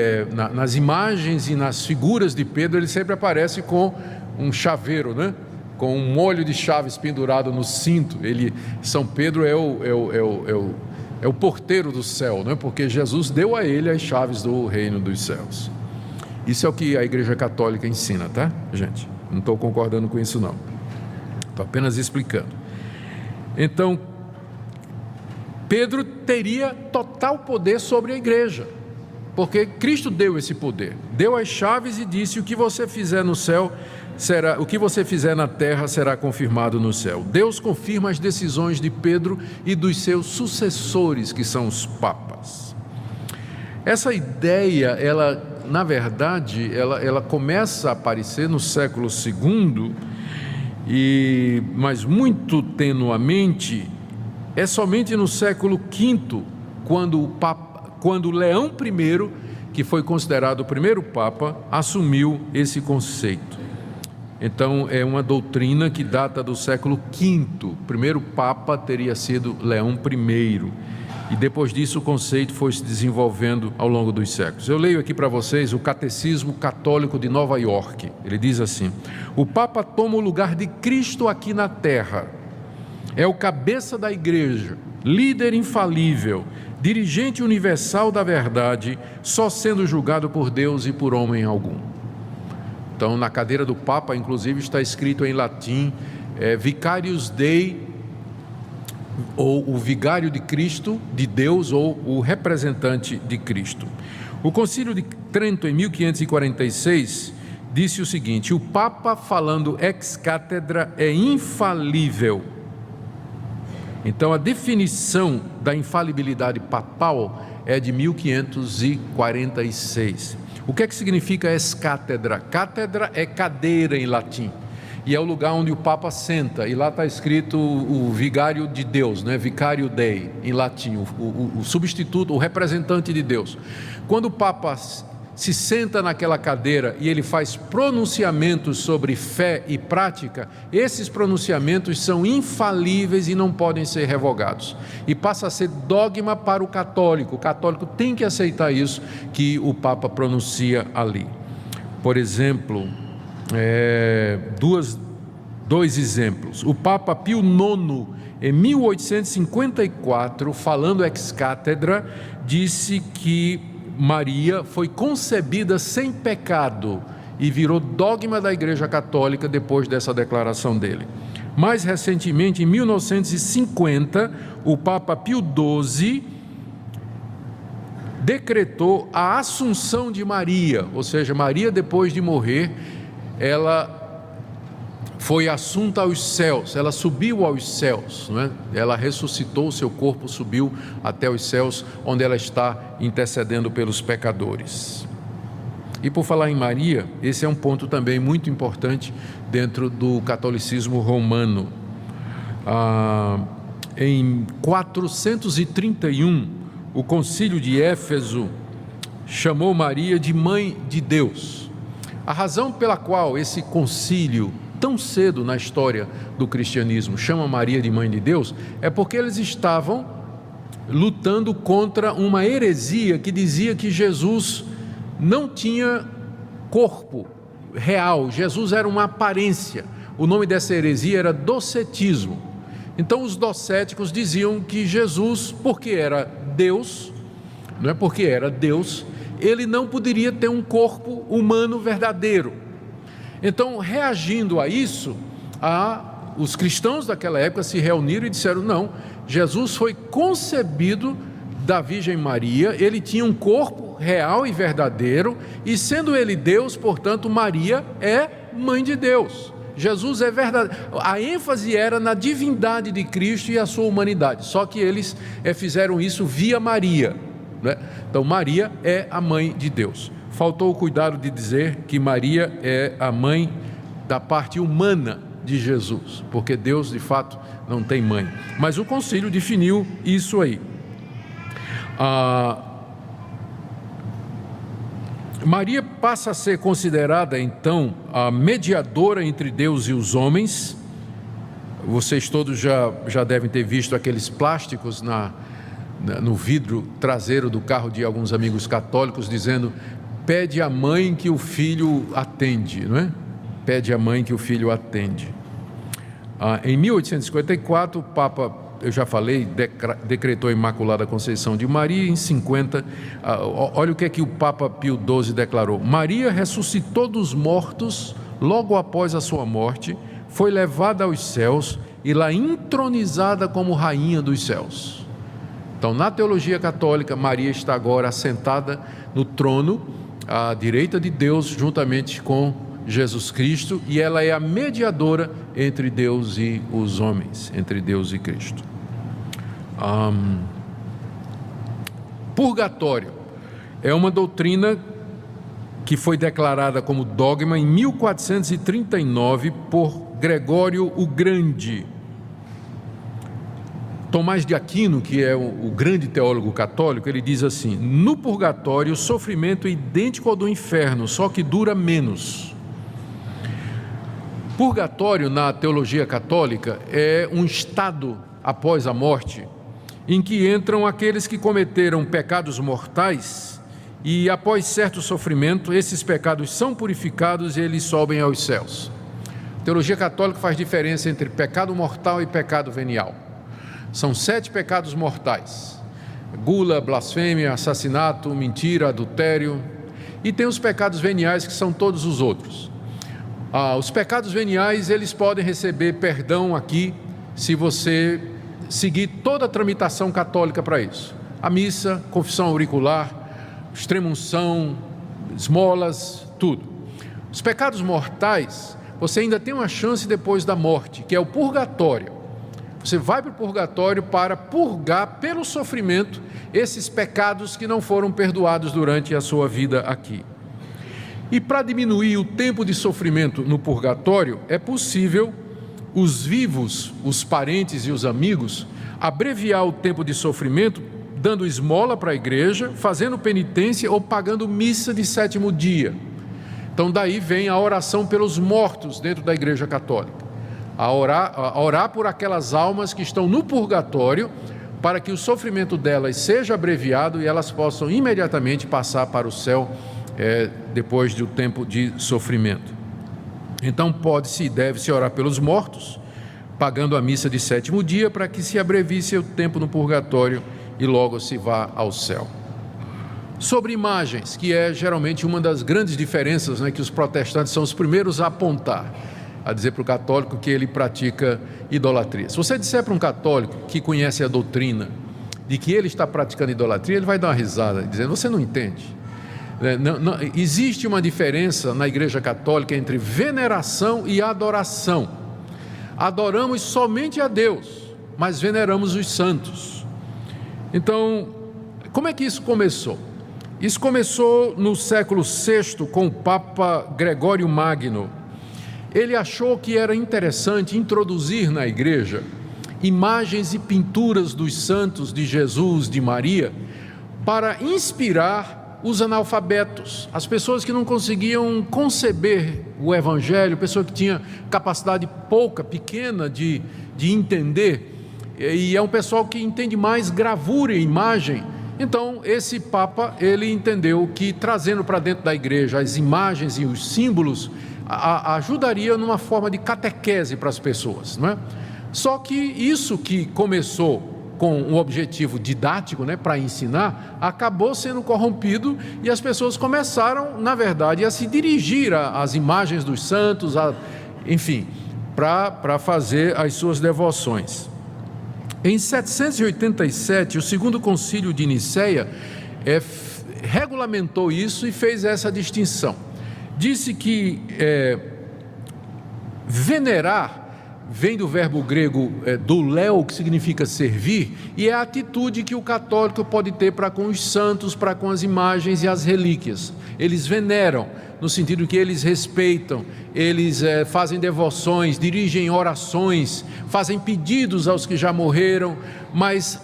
nas imagens e nas figuras de Pedro, ele sempre aparece com um chaveiro, né? Com um molho de chaves pendurado no cinto. São Pedro é o porteiro do céu, né? Porque Jesus deu a ele as chaves do reino dos céus. Isso é o que a Igreja Católica ensina, tá, gente? Não estou concordando com isso, não. Estou apenas explicando. Então, Pedro teria total poder sobre a igreja, porque Cristo deu esse poder, deu as chaves e disse: o que você fizer no céu será, o que você fizer na terra será confirmado no céu. Deus confirma as decisões de Pedro e dos seus sucessores, que são os papas. Essa ideia, ela, na verdade, ela começa a aparecer no século II, mas muito tenuamente. É somente no século V, quando Leão I, que foi considerado o primeiro Papa, assumiu esse conceito. Então, é uma doutrina que data do século V. O primeiro Papa teria sido Leão I. E depois disso o conceito foi se desenvolvendo ao longo dos séculos. Eu leio aqui para vocês o Catecismo Católico de Nova York. Ele diz assim: o Papa toma o lugar de Cristo aqui na terra. É o cabeça da igreja, líder infalível, dirigente universal da verdade, só sendo julgado por Deus e por homem algum. Então, na cadeira do Papa, inclusive, está escrito em latim, Vicarius Dei, ou o vigário de Cristo, de Deus, ou o representante de Cristo. O Concílio de Trento, em 1546, disse o seguinte: o Papa, falando ex cátedra, é infalível. Então, a definição da infalibilidade papal é de 1546. O que é que significa ex cátedra? Cátedra é cadeira em latim, e é o lugar onde o Papa senta, e lá está escrito o vigário de Deus, né? Vicario Dei, em latim, o substituto, o representante de Deus. Quando o Papa se senta naquela cadeira e ele faz pronunciamentos sobre fé e prática, esses pronunciamentos são infalíveis e não podem ser revogados, e passa a ser dogma para o católico. O católico tem que aceitar isso que o Papa pronuncia ali. Por exemplo, dois exemplos. O Papa Pio IX, em 1854, falando ex cátedra, disse que Maria foi concebida sem pecado, e virou dogma da Igreja Católica depois dessa declaração dele. Mais recentemente, em 1950, o Papa Pio XII decretou a assunção de Maria, ou seja, Maria, depois de morrer, ela foi assunta aos céus, ela subiu aos céus, não é? Ela ressuscitou, seu corpo subiu até os céus, onde ela está intercedendo pelos pecadores. E por falar em Maria, esse é um ponto também muito importante dentro do catolicismo romano. Em 431, o concílio de Éfeso chamou Maria de Mãe de Deus. A razão pela qual esse concílio, tão cedo na história do cristianismo, chama Maria de Mãe de Deus, é porque eles estavam lutando contra uma heresia que dizia que Jesus não tinha corpo real, Jesus era uma aparência. O nome dessa heresia era docetismo. Então os docéticos diziam que Jesus, porque era Deus, não é? Porque era Deus, ele não poderia ter um corpo humano verdadeiro. Então, reagindo a isso, os cristãos daquela época se reuniram e disseram: não, Jesus foi concebido da Virgem Maria, ele tinha um corpo real e verdadeiro, e sendo ele Deus, portanto, Maria é mãe de Deus. Jesus é verdadeiro. A ênfase era na divindade de Cristo e a sua humanidade, só que eles fizeram isso via Maria, né? Então Maria é a mãe de Deus. Faltou o cuidado de dizer que Maria é a mãe da parte humana de Jesus, porque Deus de fato não tem mãe, mas o concílio definiu isso aí. Maria passa a ser considerada então a mediadora entre Deus e os homens. Vocês todos já devem ter visto aqueles plásticos no vidro traseiro do carro de alguns amigos católicos dizendo: pede à mãe que o filho atende, não é? Pede à mãe que o filho atende. Em 1854, o Papa, eu já falei, decretou a Imaculada Conceição de Maria. Em 50, olha o que o Papa Pio XII declarou: Maria ressuscitou dos mortos logo após a sua morte, foi levada aos céus e lá entronizada como rainha dos céus. Então, na teologia católica, Maria está agora assentada no trono à direita de Deus, juntamente com Jesus Cristo, e ela é a mediadora entre Deus e os homens, entre Deus e Cristo. Purgatório é uma doutrina que foi declarada como dogma em 1439 por Gregório o Grande. Tomás de Aquino, que é o grande teólogo católico, ele diz assim: no purgatório o sofrimento é idêntico ao do inferno, só que dura menos. Purgatório, na teologia católica, é um estado após a morte, em que entram aqueles que cometeram pecados mortais e, após certo sofrimento, esses pecados são purificados e eles sobem aos céus. A teologia católica faz diferença entre pecado mortal e pecado venial. São 7 pecados mortais: gula, blasfêmia, assassinato, mentira, adultério, e tem os pecados veniais, que são todos os outros. Os pecados veniais, eles podem receber perdão aqui, se você seguir toda a tramitação católica para isso: a missa, confissão auricular, extrema-unção, esmolas, tudo. Os pecados mortais, você ainda tem uma chance depois da morte, que é o purgatório. Você vai para o purgatório para purgar pelo sofrimento esses pecados que não foram perdoados durante a sua vida aqui. E para diminuir o tempo de sofrimento no purgatório, é possível os vivos, os parentes e os amigos, abreviar o tempo de sofrimento dando esmola para a igreja, fazendo penitência ou pagando missa de 7º dia. Então daí vem a oração pelos mortos dentro da igreja católica. A orar por aquelas almas que estão no purgatório, para que o sofrimento delas seja abreviado e elas possam imediatamente passar para o céu depois do tempo de sofrimento. Então pode-se e deve-se orar pelos mortos, pagando a missa de 7º dia, para que se abrevie seu tempo no purgatório e logo se vá ao céu. Sobre imagens, que é geralmente uma das grandes diferenças, que os protestantes são os primeiros a apontar, a dizer para o católico que ele pratica idolatria. Se você disser para um católico que conhece a doutrina de que ele está praticando idolatria, ele vai dar uma risada, dizendo: você não entende. Não, existe uma diferença na Igreja Católica entre veneração e adoração. Adoramos somente a Deus, mas veneramos os santos. Então, como é que isso começou? Isso começou no século VI com o Papa Gregório Magno. Ele achou que era interessante introduzir na igreja imagens e pinturas dos santos, de Jesus, de Maria, para inspirar os analfabetos, as pessoas que não conseguiam conceber o Evangelho, pessoa que tinha capacidade pequena de entender, e é um pessoal que entende mais gravura e imagem. Então esse Papa, ele entendeu que trazendo para dentro da igreja as imagens e os símbolos ajudaria numa forma de catequese para as pessoas, não é? Só que isso que começou com um objetivo didático, para ensinar, acabou sendo corrompido e as pessoas começaram, na verdade, a se dirigir às imagens dos santos, enfim, para fazer as suas devoções. Em 787, o segundo concílio de Nicéia regulamentou isso e fez essa distinção. Disse que venerar vem do verbo grego douléo, que significa servir, e é a atitude que o católico pode ter para com os santos, para com as imagens e as relíquias. Eles veneram, no sentido que eles respeitam, eles fazem devoções, dirigem orações, fazem pedidos aos que já morreram, mas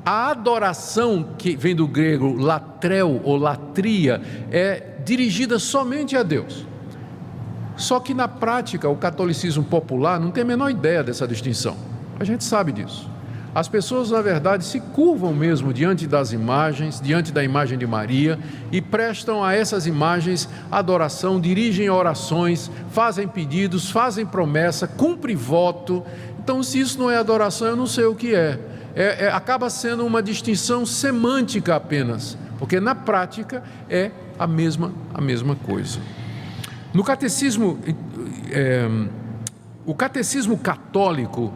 a adoração, que vem do grego latreu ou latria, é dirigida somente a Deus. Só que na prática, o catolicismo popular não tem a menor ideia dessa distinção. A gente sabe disso. As pessoas, na verdade, se curvam mesmo diante das imagens, diante da imagem de Maria, e prestam a essas imagens adoração, dirigem orações, fazem pedidos, fazem promessa, cumprem voto. Então, se isso não é adoração, eu não sei o que é. Acaba sendo uma distinção semântica apenas, porque na prática é a mesma coisa. No catecismo, o catecismo católico,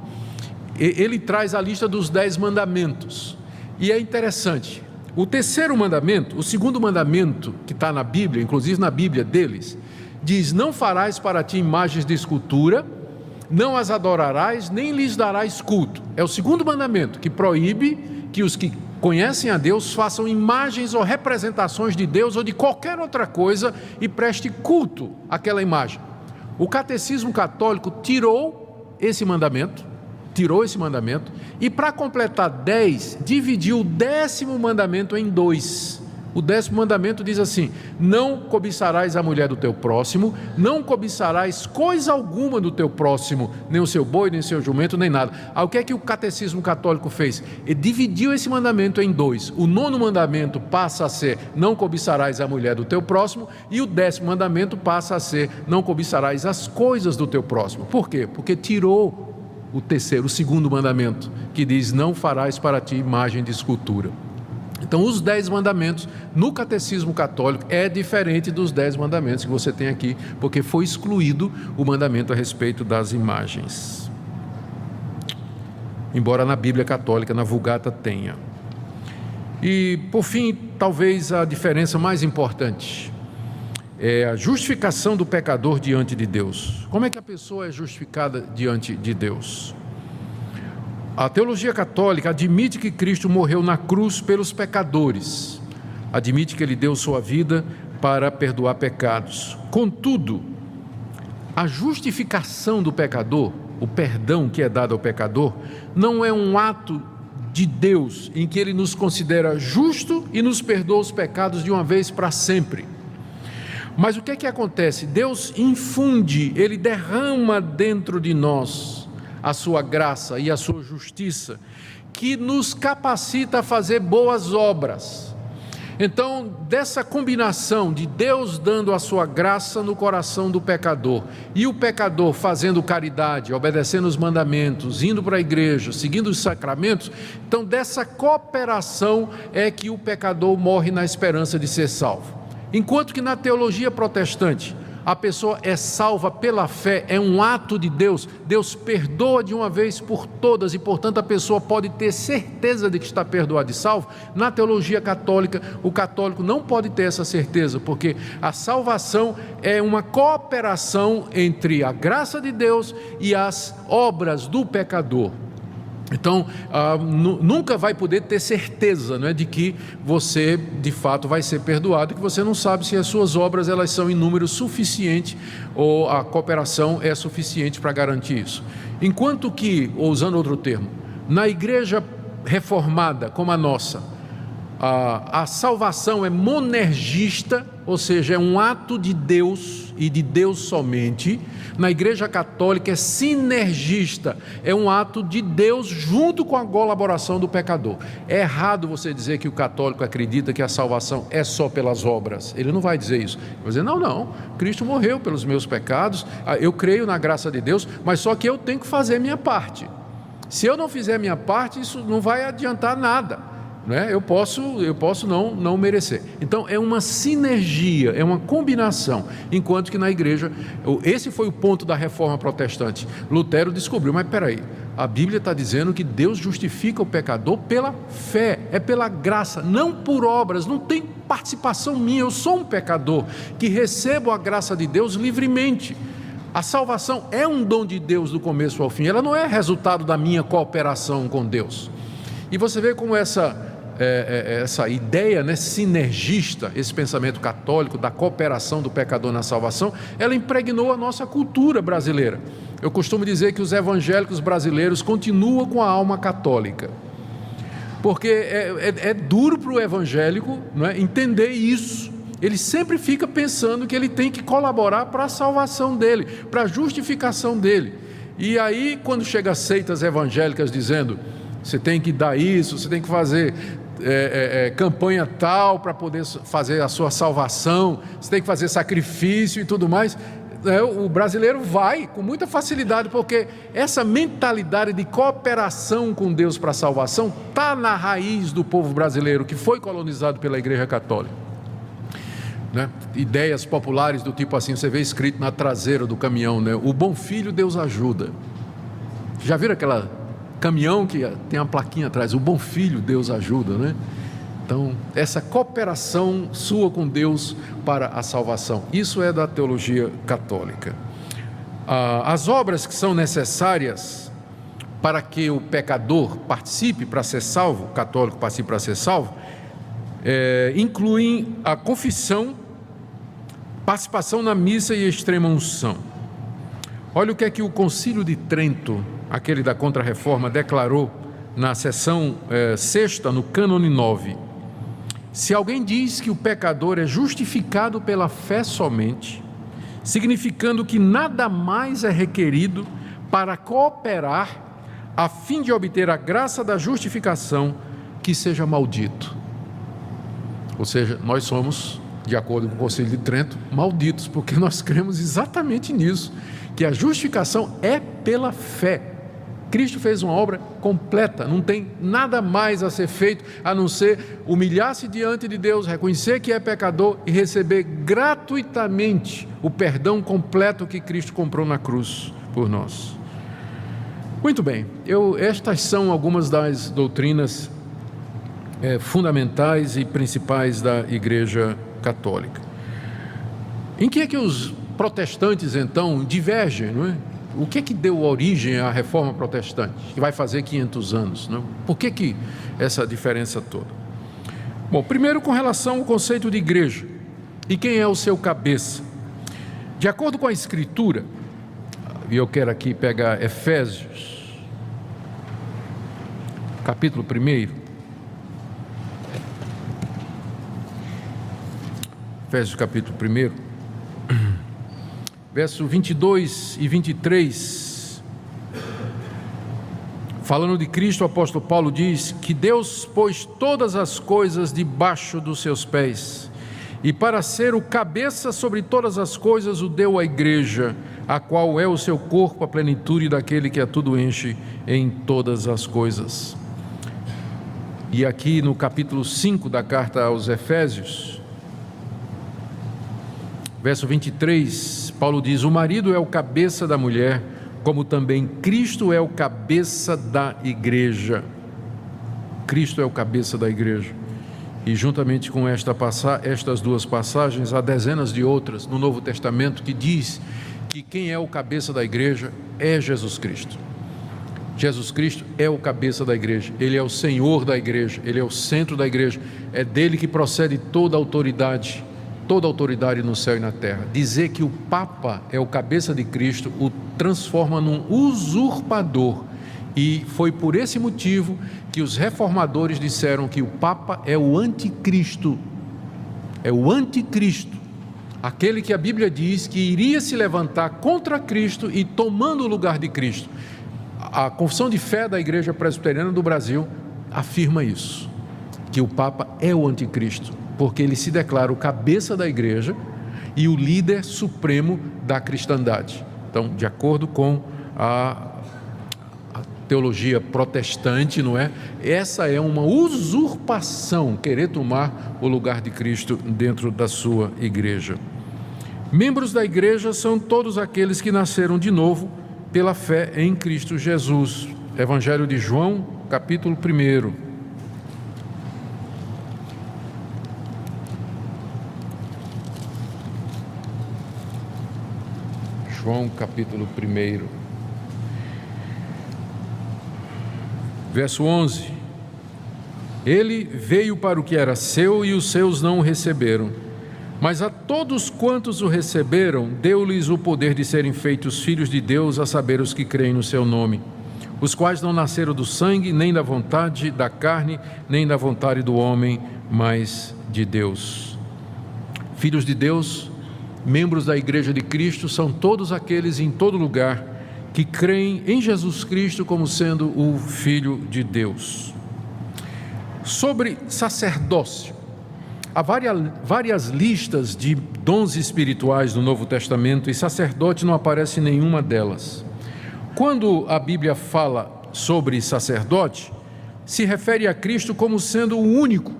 ele traz a lista dos 10 mandamentos, e é interessante, o terceiro mandamento, o segundo mandamento que está na Bíblia, inclusive na Bíblia deles, diz: não farás para ti imagens de escultura, não as adorarás, nem lhes darás culto. É o segundo mandamento, que proíbe que os que conhecem a Deus façam imagens ou representações de Deus ou de qualquer outra coisa e preste culto àquela imagem. O catecismo católico tirou esse mandamento, e para completar 10, dividiu o 10º mandamento em 2. O 10º mandamento diz assim: não cobiçarás a mulher do teu próximo, não cobiçarás coisa alguma do teu próximo, nem o seu boi, nem o seu jumento, nem nada. O que é que o catecismo católico fez? Ele dividiu esse mandamento em 2. O 9º mandamento passa a ser: não cobiçarás a mulher do teu próximo, e o 10º mandamento passa a ser: não cobiçarás as coisas do teu próximo. Por quê? Porque tirou o segundo mandamento, que diz: não farás para ti imagem de escultura. Então, os 10 mandamentos no catecismo católico é diferente dos 10 mandamentos que você tem aqui, porque foi excluído o mandamento a respeito das imagens. Embora na Bíblia católica, na Vulgata, tenha. E, por fim, talvez a diferença mais importante é a justificação do pecador diante de Deus. Como é que a pessoa é justificada diante de Deus? A teologia católica admite que Cristo morreu na cruz pelos pecadores, admite que Ele deu sua vida para perdoar pecados. Contudo, a justificação do pecador, o perdão que é dado ao pecador, não é um ato de Deus em que Ele nos considera justo e nos perdoa os pecados de uma vez para sempre. Mas o que é que acontece? Deus infunde, Ele derrama dentro de nós a sua graça e a sua justiça, que nos capacita a fazer boas obras. Então, dessa combinação de Deus dando a sua graça no coração do pecador, e o pecador fazendo caridade, obedecendo os mandamentos, indo para a igreja, seguindo os sacramentos, então dessa cooperação é que o pecador morre na esperança de ser salvo. Enquanto que na teologia protestante, a pessoa é salva pela fé, é um ato de Deus, Deus perdoa de uma vez por todas e, portanto, a pessoa pode ter certeza de que está perdoado e salvo. Na teologia católica, o católico não pode ter essa certeza, porque a salvação é uma cooperação entre a graça de Deus e as obras do pecador. Então, nunca vai poder ter certeza, não é, de que você de fato vai ser perdoado, que você não sabe se as suas obras elas são em número suficiente ou a cooperação é suficiente para garantir isso. Enquanto que, ou usando outro termo, na igreja reformada como a nossa, a salvação é monergista, ou seja, é um ato de Deus e de Deus somente. Na igreja católica é sinergista, é um ato de Deus junto com a colaboração do pecador. É errado você dizer que o católico acredita que a salvação é só pelas obras. Ele não vai dizer isso. Ele vai dizer, não, Cristo morreu pelos meus pecados, eu creio na graça de Deus, mas só que eu tenho que fazer a minha parte. Se eu não fizer a minha parte, isso não vai adiantar nada, né? Eu posso não merecer. Então é uma sinergia, é uma combinação. Enquanto que na igreja, esse foi o ponto da reforma protestante. Lutero descobriu, mas peraí, a Bíblia está dizendo que Deus justifica o pecador pela fé, é pela graça, não por obras, não tem participação minha. Eu sou um pecador que recebo a graça de Deus livremente. A salvação é um dom de Deus do começo ao fim, ela não é resultado da minha cooperação com Deus. E você vê como essa ideia, né, sinergista, esse pensamento católico da cooperação do pecador na salvação, ela impregnou a nossa cultura brasileira. Eu costumo dizer que os evangélicos brasileiros continuam com a alma católica, porque é duro para o evangélico, não é, entender isso. Ele sempre fica pensando que ele tem que colaborar para a salvação dele, para a justificação dele. E aí, quando chega seitas evangélicas dizendo, você tem que dar isso, você tem que fazer campanha tal para poder fazer a sua salvação, você tem que fazer sacrifício e tudo mais, o brasileiro vai com muita facilidade, porque essa mentalidade de cooperação com Deus para a salvação está na raiz do povo brasileiro, que foi colonizado pela Igreja Católica. Né? Ideias populares do tipo assim, você vê escrito na traseira do caminhão, né? O bom filho Deus ajuda. Já viram aquela caminhão que tem uma plaquinha atrás, o bom filho Deus ajuda, né? Então, essa cooperação sua com Deus para a salvação, isso é da teologia católica. As obras que são necessárias para que o pecador participe para ser salvo, o católico participe para ser salvo, incluem a confissão, participação na missa e extrema unção. Olha o que é que o Concílio de Trento, aquele da Contra-Reforma, declarou na seção 6ª, no cânone 9. Se alguém diz que o pecador é justificado pela fé somente, significando que nada mais é requerido para cooperar a fim de obter a graça da justificação, que seja maldito. Ou seja, nós somos, de acordo com o Concílio de Trento, malditos, porque nós cremos exatamente nisso, que a justificação é pela fé. Cristo fez uma obra completa, não tem nada mais a ser feito, a não ser humilhar-se diante de Deus, reconhecer que é pecador e receber gratuitamente o perdão completo que Cristo comprou na cruz por nós. Muito bem, estas são algumas das doutrinas fundamentais e principais da Igreja Católica. Em que é que os protestantes, então, divergem, não é? O que é que deu origem à reforma protestante, que vai fazer 500 anos, não? Por que essa diferença toda? Bom, primeiro com relação ao conceito de igreja, e quem é o seu cabeça. De acordo com a Escritura, e eu quero aqui pegar Efésios, capítulo 1, Efésios capítulo 1, verso 22 e 23, falando de Cristo, o apóstolo Paulo diz que Deus pôs todas as coisas debaixo dos seus pés, e para ser o cabeça sobre todas as coisas o deu à igreja, a qual é o seu corpo, a plenitude daquele que a tudo enche em todas as coisas. E aqui no capítulo 5 da carta aos Efésios, verso 23, Paulo diz: o marido é o cabeça da mulher, como também Cristo é o cabeça da igreja. Cristo é o cabeça da igreja. E juntamente com estas duas passagens, há dezenas de outras no Novo Testamento que diz que quem é o cabeça da igreja é Jesus Cristo. Jesus Cristo é o cabeça da igreja, Ele é o Senhor da igreja, Ele é o centro da igreja, é dele que procede toda a autoridade no céu e na terra. Dizer que o Papa é o cabeça de Cristo o transforma num usurpador, e foi por esse motivo que os reformadores disseram que o Papa é o anticristo, aquele que a Bíblia diz que iria se levantar contra Cristo e tomando o lugar de Cristo. A Confissão de Fé da Igreja Presbiteriana do Brasil afirma isso, que o Papa é o anticristo, porque ele se declara o cabeça da igreja e o líder supremo da cristandade. Então, de acordo com a teologia protestante, não é? Essa é uma usurpação, querer tomar o lugar de Cristo dentro da sua igreja. Membros da igreja são todos aqueles que nasceram de novo pela fé em Cristo Jesus. Evangelho de João, capítulo 1. João, capítulo 1. Verso 11. Ele veio para o que era seu e os seus não o receberam. Mas a todos quantos o receberam, deu-lhes o poder de serem feitos filhos de Deus, a saber, os que creem no seu nome, os quais não nasceram do sangue, nem da vontade da carne, nem da vontade do homem, mas de Deus. Filhos de Deus, membros da Igreja de Cristo, são todos aqueles em todo lugar que creem em Jesus Cristo como sendo o Filho de Deus. Sobre sacerdócio, há várias listas de dons espirituais no Novo Testamento e sacerdote não aparece em nenhuma delas. Quando a Bíblia fala sobre sacerdote, se refere a Cristo como sendo o único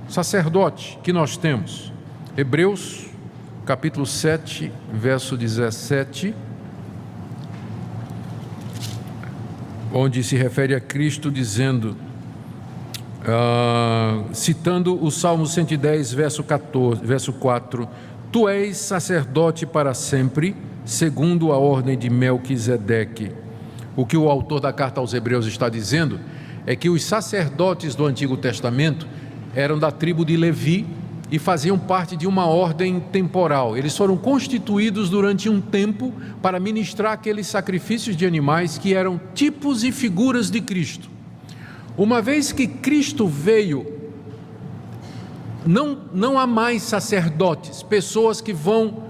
sacerdote que nós temos. Hebreus, capítulo 7, verso 17, onde se refere a Cristo dizendo, citando o Salmo 110, verso 4, Tu és sacerdote para sempre, segundo a ordem de Melquisedeque. O que o autor da carta aos Hebreus está dizendo é que os sacerdotes do Antigo Testamento eram da tribo de Levi e faziam parte de uma ordem temporal. Eles foram constituídos durante um tempo para ministrar aqueles sacrifícios de animais que eram tipos e figuras de Cristo. Uma vez que Cristo veio, não há mais sacerdotes, pessoas que vão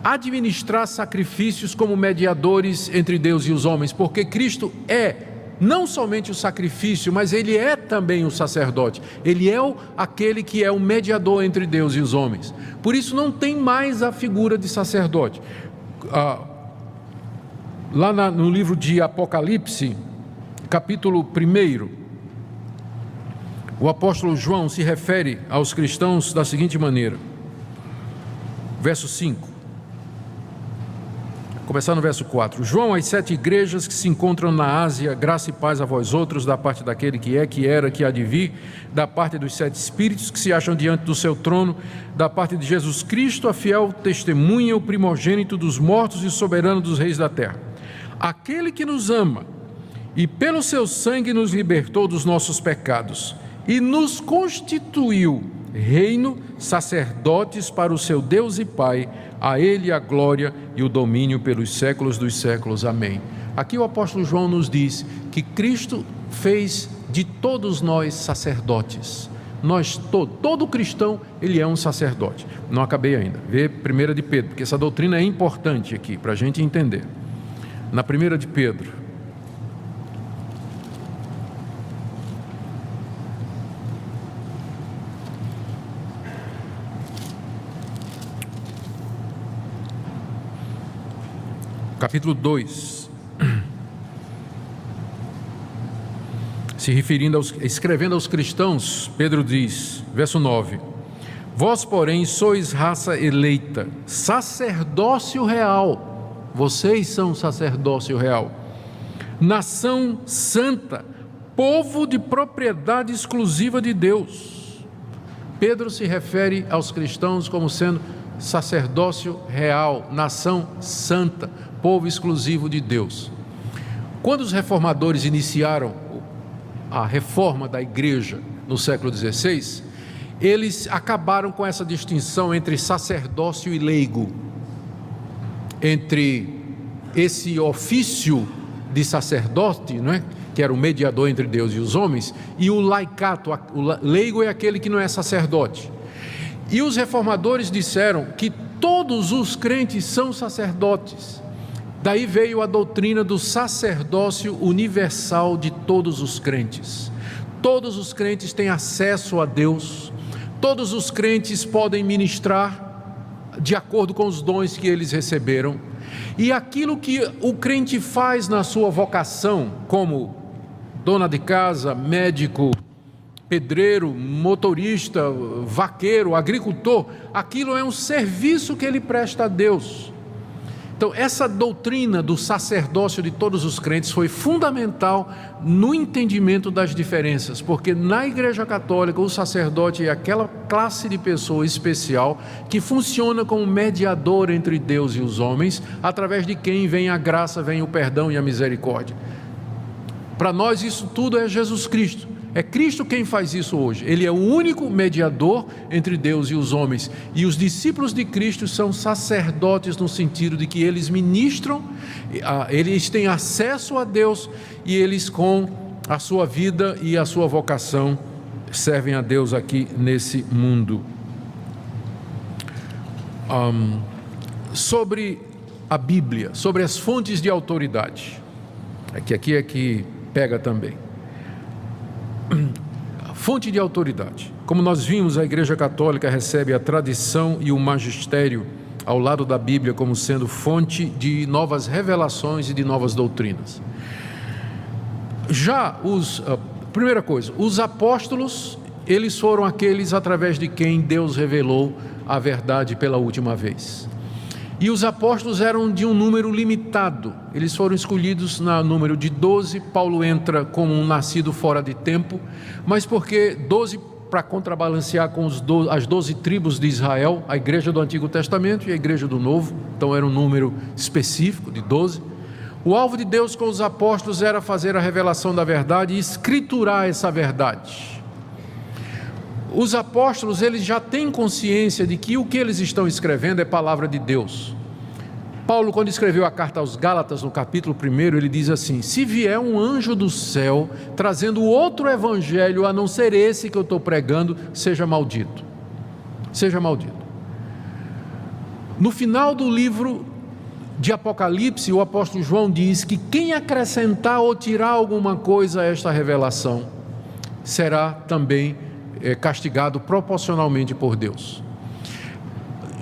administrar sacrifícios como mediadores entre Deus e os homens, porque Cristo é não somente o sacrifício, mas Ele é também o sacerdote. Ele é aquele que é o mediador entre Deus e os homens. Por isso não tem mais a figura de sacerdote. Lá no livro de Apocalipse, capítulo 1, o apóstolo João se refere aos cristãos da seguinte maneira. Verso 5. Começar no verso 4. João, às 7 igrejas que se encontram na Ásia, graça e paz a vós outros, da parte daquele que é, que era, que há de vir, da parte dos 7 espíritos que se acham diante do seu trono, da parte de Jesus Cristo, a fiel testemunha, o primogênito dos mortos e soberano dos reis da terra. Aquele que nos ama e pelo seu sangue nos libertou dos nossos pecados e nos constituiu reino, sacerdotes para o seu Deus e Pai, a Ele a glória e o domínio pelos séculos dos séculos. Amém. Aqui o apóstolo João nos diz que Cristo fez de todos nós sacerdotes. Todo cristão, ele é um sacerdote. Não acabei ainda. Vê 1 de Pedro, porque essa doutrina é importante aqui, para a gente entender. Na 1 de Pedro, capítulo 2, escrevendo aos cristãos, Pedro diz, verso 9: Vós, porém, sois raça eleita, sacerdócio real, vocês são sacerdócio real, nação santa, povo de propriedade exclusiva de Deus. Pedro se refere aos cristãos como sendo sacerdócio real, nação santa, povo exclusivo de Deus. Quando os reformadores iniciaram a reforma da igreja no século XVI, eles acabaram com essa distinção entre sacerdócio e leigo, entre esse ofício de sacerdote, não é? Que era o mediador entre Deus e os homens, e o laicato. O leigo é aquele que não é sacerdote. E os reformadores disseram que todos os crentes são sacerdotes. Daí veio a doutrina do sacerdócio universal de todos os crentes. Todos os crentes têm acesso a Deus, todos os crentes podem ministrar de acordo com os dons que eles receberam. E aquilo que o crente faz na sua vocação, como dona de casa, médico, pedreiro, motorista, vaqueiro, agricultor, aquilo é um serviço que ele presta a Deus. Então, essa doutrina do sacerdócio de todos os crentes foi fundamental no entendimento das diferenças, porque na Igreja Católica o sacerdote é aquela classe de pessoa especial que funciona como mediador entre Deus e os homens, através de quem vem a graça, vem o perdão e a misericórdia. Para nós isso tudo é Jesus Cristo. É Cristo quem faz isso hoje. Ele é o único mediador entre Deus e os homens. E os discípulos de Cristo são sacerdotes no sentido de que eles ministram, eles têm acesso a Deus e eles, com a sua vida e a sua vocação, servem a Deus aqui nesse mundo. Sobre a Bíblia, sobre as fontes de autoridade. Aqui é que pega também. Fonte de autoridade. Como nós vimos, a Igreja Católica recebe a tradição e o magistério ao lado da Bíblia como sendo fonte de novas revelações e de novas doutrinas. Já primeira coisa, os apóstolos, eles foram aqueles através de quem Deus revelou a verdade pela última vez. E os apóstolos eram de um número limitado, eles foram escolhidos no número de 12, Paulo entra como um nascido fora de tempo, mas porque 12 para contrabalancear com as 12 tribos de Israel, a igreja do Antigo Testamento e a igreja do Novo, então era um número específico de 12. O alvo de Deus com os apóstolos era fazer a revelação da verdade e escriturar essa verdade. Os apóstolos, eles já têm consciência de que o que eles estão escrevendo é palavra de Deus. Paulo, quando escreveu a carta aos Gálatas, no capítulo 1, ele diz assim: se vier um anjo do céu trazendo outro evangelho a não ser esse que eu estou pregando, seja maldito. Seja maldito. No final do livro de Apocalipse, o apóstolo João diz que quem acrescentar ou tirar alguma coisa a esta revelação será também castigado proporcionalmente por Deus.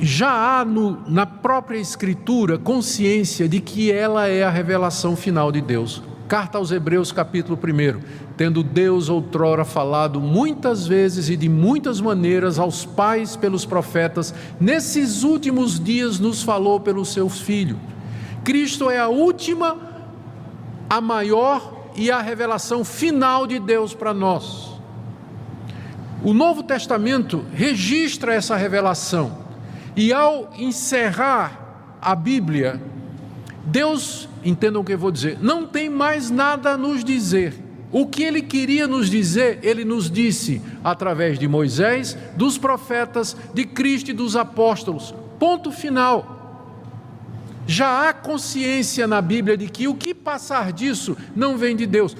Já há na própria Escritura consciência de que ela é a revelação final de Deus. Carta aos Hebreus, capítulo 1: tendo Deus outrora falado muitas vezes e de muitas maneiras aos pais pelos profetas, nesses últimos dias nos falou pelo seu Filho. Cristo é a última, a maior e a revelação final de Deus para nós. O Novo Testamento registra essa revelação, e ao encerrar a Bíblia, Deus, entendam o que eu vou dizer, não tem mais nada a nos dizer. O que Ele queria nos dizer, Ele nos disse através de Moisés, dos profetas, de Cristo e dos apóstolos. Ponto final. Já há consciência na Bíblia de que o que passar disso não vem de Deus.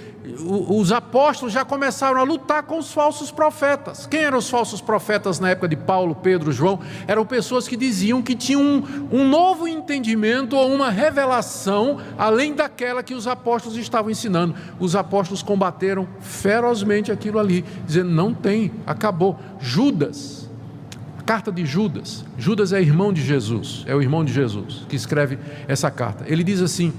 Os apóstolos já começaram a lutar com os falsos profetas. Quem eram os falsos profetas na época de Paulo, Pedro, João? Eram pessoas que diziam que tinham um novo entendimento ou uma revelação além daquela que os apóstolos estavam ensinando. Os apóstolos combateram ferozmente aquilo ali, dizendo: não tem, acabou. Judas, carta de Judas. Judas é irmão de Jesus, é o irmão de Jesus que escreve essa carta. Ele diz assim: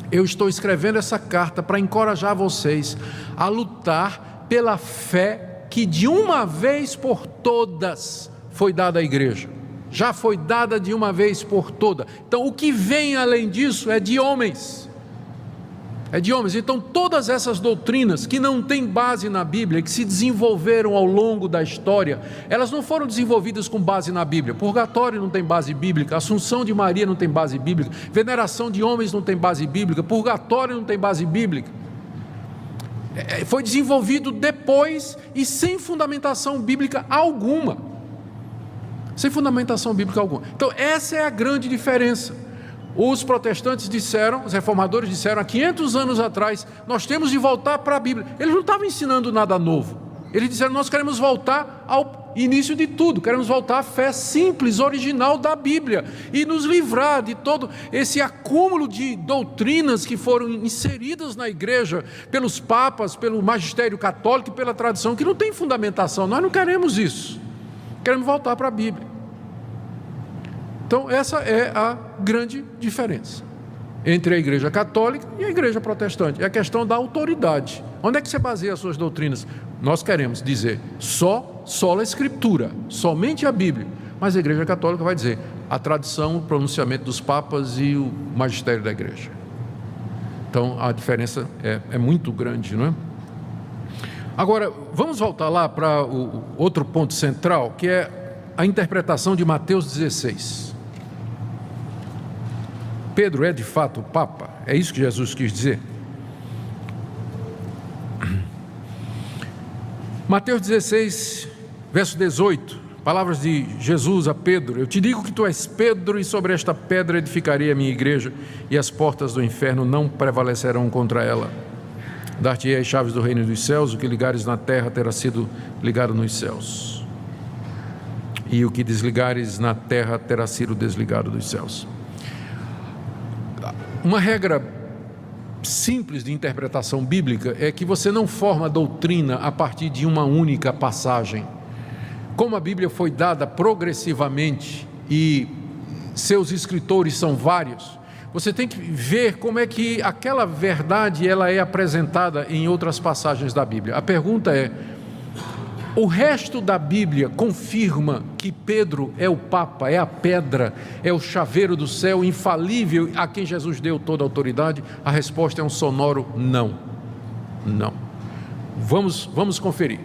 eu estou escrevendo essa carta para encorajar vocês a lutar pela fé que de uma vez por todas foi dada à igreja. Já foi dada de uma vez por todas. Então o que vem além disso é de homens. É de homens. Então todas essas doutrinas que não têm base na Bíblia, que se desenvolveram ao longo da história, elas não foram desenvolvidas com base na Bíblia. Purgatório não tem base bíblica, Assunção de Maria não tem base bíblica, veneração de homens não tem base bíblica, purgatório não tem base bíblica. Foi desenvolvido depois e sem fundamentação bíblica alguma. Sem fundamentação bíblica alguma. Então essa é a grande diferença. Os protestantes disseram, os reformadores disseram há 500 anos atrás: nós temos de voltar para a Bíblia. Eles não estavam ensinando nada novo. Eles disseram: nós queremos voltar ao início de tudo, queremos voltar à fé simples, original da Bíblia e nos livrar de todo esse acúmulo de doutrinas que foram inseridas na igreja pelos papas, pelo magistério católico e pela tradição, que não tem fundamentação. Nós não queremos isso, queremos voltar para a Bíblia. Então essa é a grande diferença. entre a Igreja Católica e a Igreja Protestante. É a questão da autoridade. Onde é que você baseia as suas doutrinas? Nós queremos dizer sola Escritura, somente a Bíblia. Mas a Igreja Católica vai dizer a tradição, o pronunciamento dos papas e o magistério da Igreja. Então a diferença é muito grande, não é? Agora, vamos voltar lá para o outro ponto central, que é a interpretação de Mateus 16. Pedro é de fato o Papa? É isso que Jesus quis dizer? Mateus 16, verso 18, palavras de Jesus a Pedro: eu te digo que tu és Pedro, e sobre esta pedra edificarei a minha igreja, e as portas do inferno não prevalecerão contra ela. Dar-te-ei as chaves do reino dos céus, o que ligares na terra terá sido ligado nos céus, e o que desligares na terra terá sido desligado dos céus. Uma regra simples de interpretação bíblica é que você não forma doutrina a partir de uma única passagem. Como a Bíblia foi dada progressivamente e seus escritores são vários, você tem que ver como é que aquela verdade ela é apresentada em outras passagens da Bíblia. A pergunta é: o resto da Bíblia confirma que Pedro é o Papa, é a pedra, é o chaveiro do céu, infalível, a quem Jesus deu toda a autoridade? A resposta é um sonoro não. Não. Vamos conferir.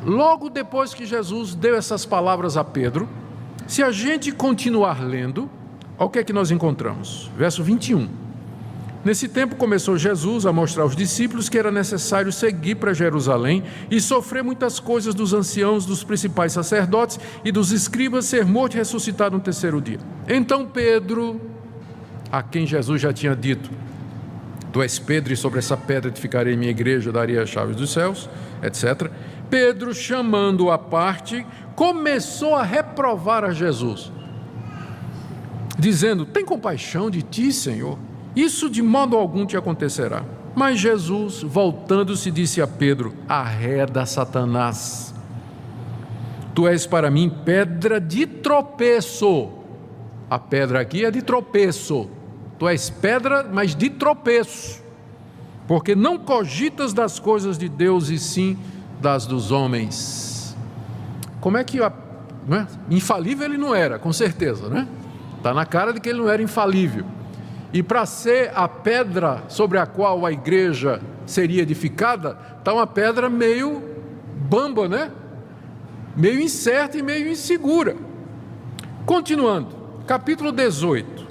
Logo depois que Jesus deu essas palavras a Pedro, se a gente continuar lendo, olha o que é que nós encontramos. Verso 21. Nesse tempo começou Jesus a mostrar aos discípulos que era necessário seguir para Jerusalém e sofrer muitas coisas dos anciãos, dos principais sacerdotes e dos escribas, ser morto e ressuscitado no terceiro dia. Então Pedro, a quem Jesus já tinha dito: tu és Pedro, e sobre essa pedra edificarei minha igreja, darei as chaves dos céus, etc. Pedro, chamando-o à parte, começou a reprovar a Jesus, dizendo: tem compaixão de ti, Senhor, isso de modo algum te acontecerá. Mas Jesus, voltando-se, disse a Pedro: arreda, Satanás, tu és para mim pedra de tropeço. A pedra aqui é de tropeço. Tu és pedra, mas de tropeço, porque não cogitas das coisas de Deus, e sim das dos homens. Como é que né? Infalível ele não era, com certeza, né? Está na cara de que ele não era infalível. E para ser a pedra sobre a qual a igreja seria edificada, está uma pedra meio bamba, né? Meio incerta e meio insegura. Continuando, capítulo 18.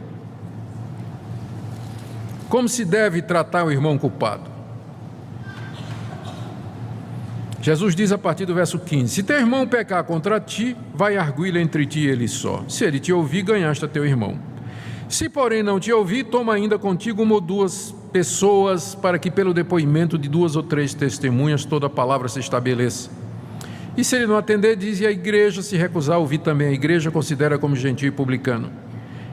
Como se deve tratar o irmão culpado? Jesus diz a partir do verso 15: se teu irmão pecar contra ti, vai arguí-lo entre ti e ele só. Se ele te ouvir, ganhaste a teu irmão. Se porém não te ouvir, toma ainda contigo uma ou duas pessoas, para que pelo depoimento de 2 ou 3 testemunhas toda a palavra se estabeleça. E se ele não atender, diz a igreja. Se recusar a ouvir também a igreja, considera como gentio e publicano.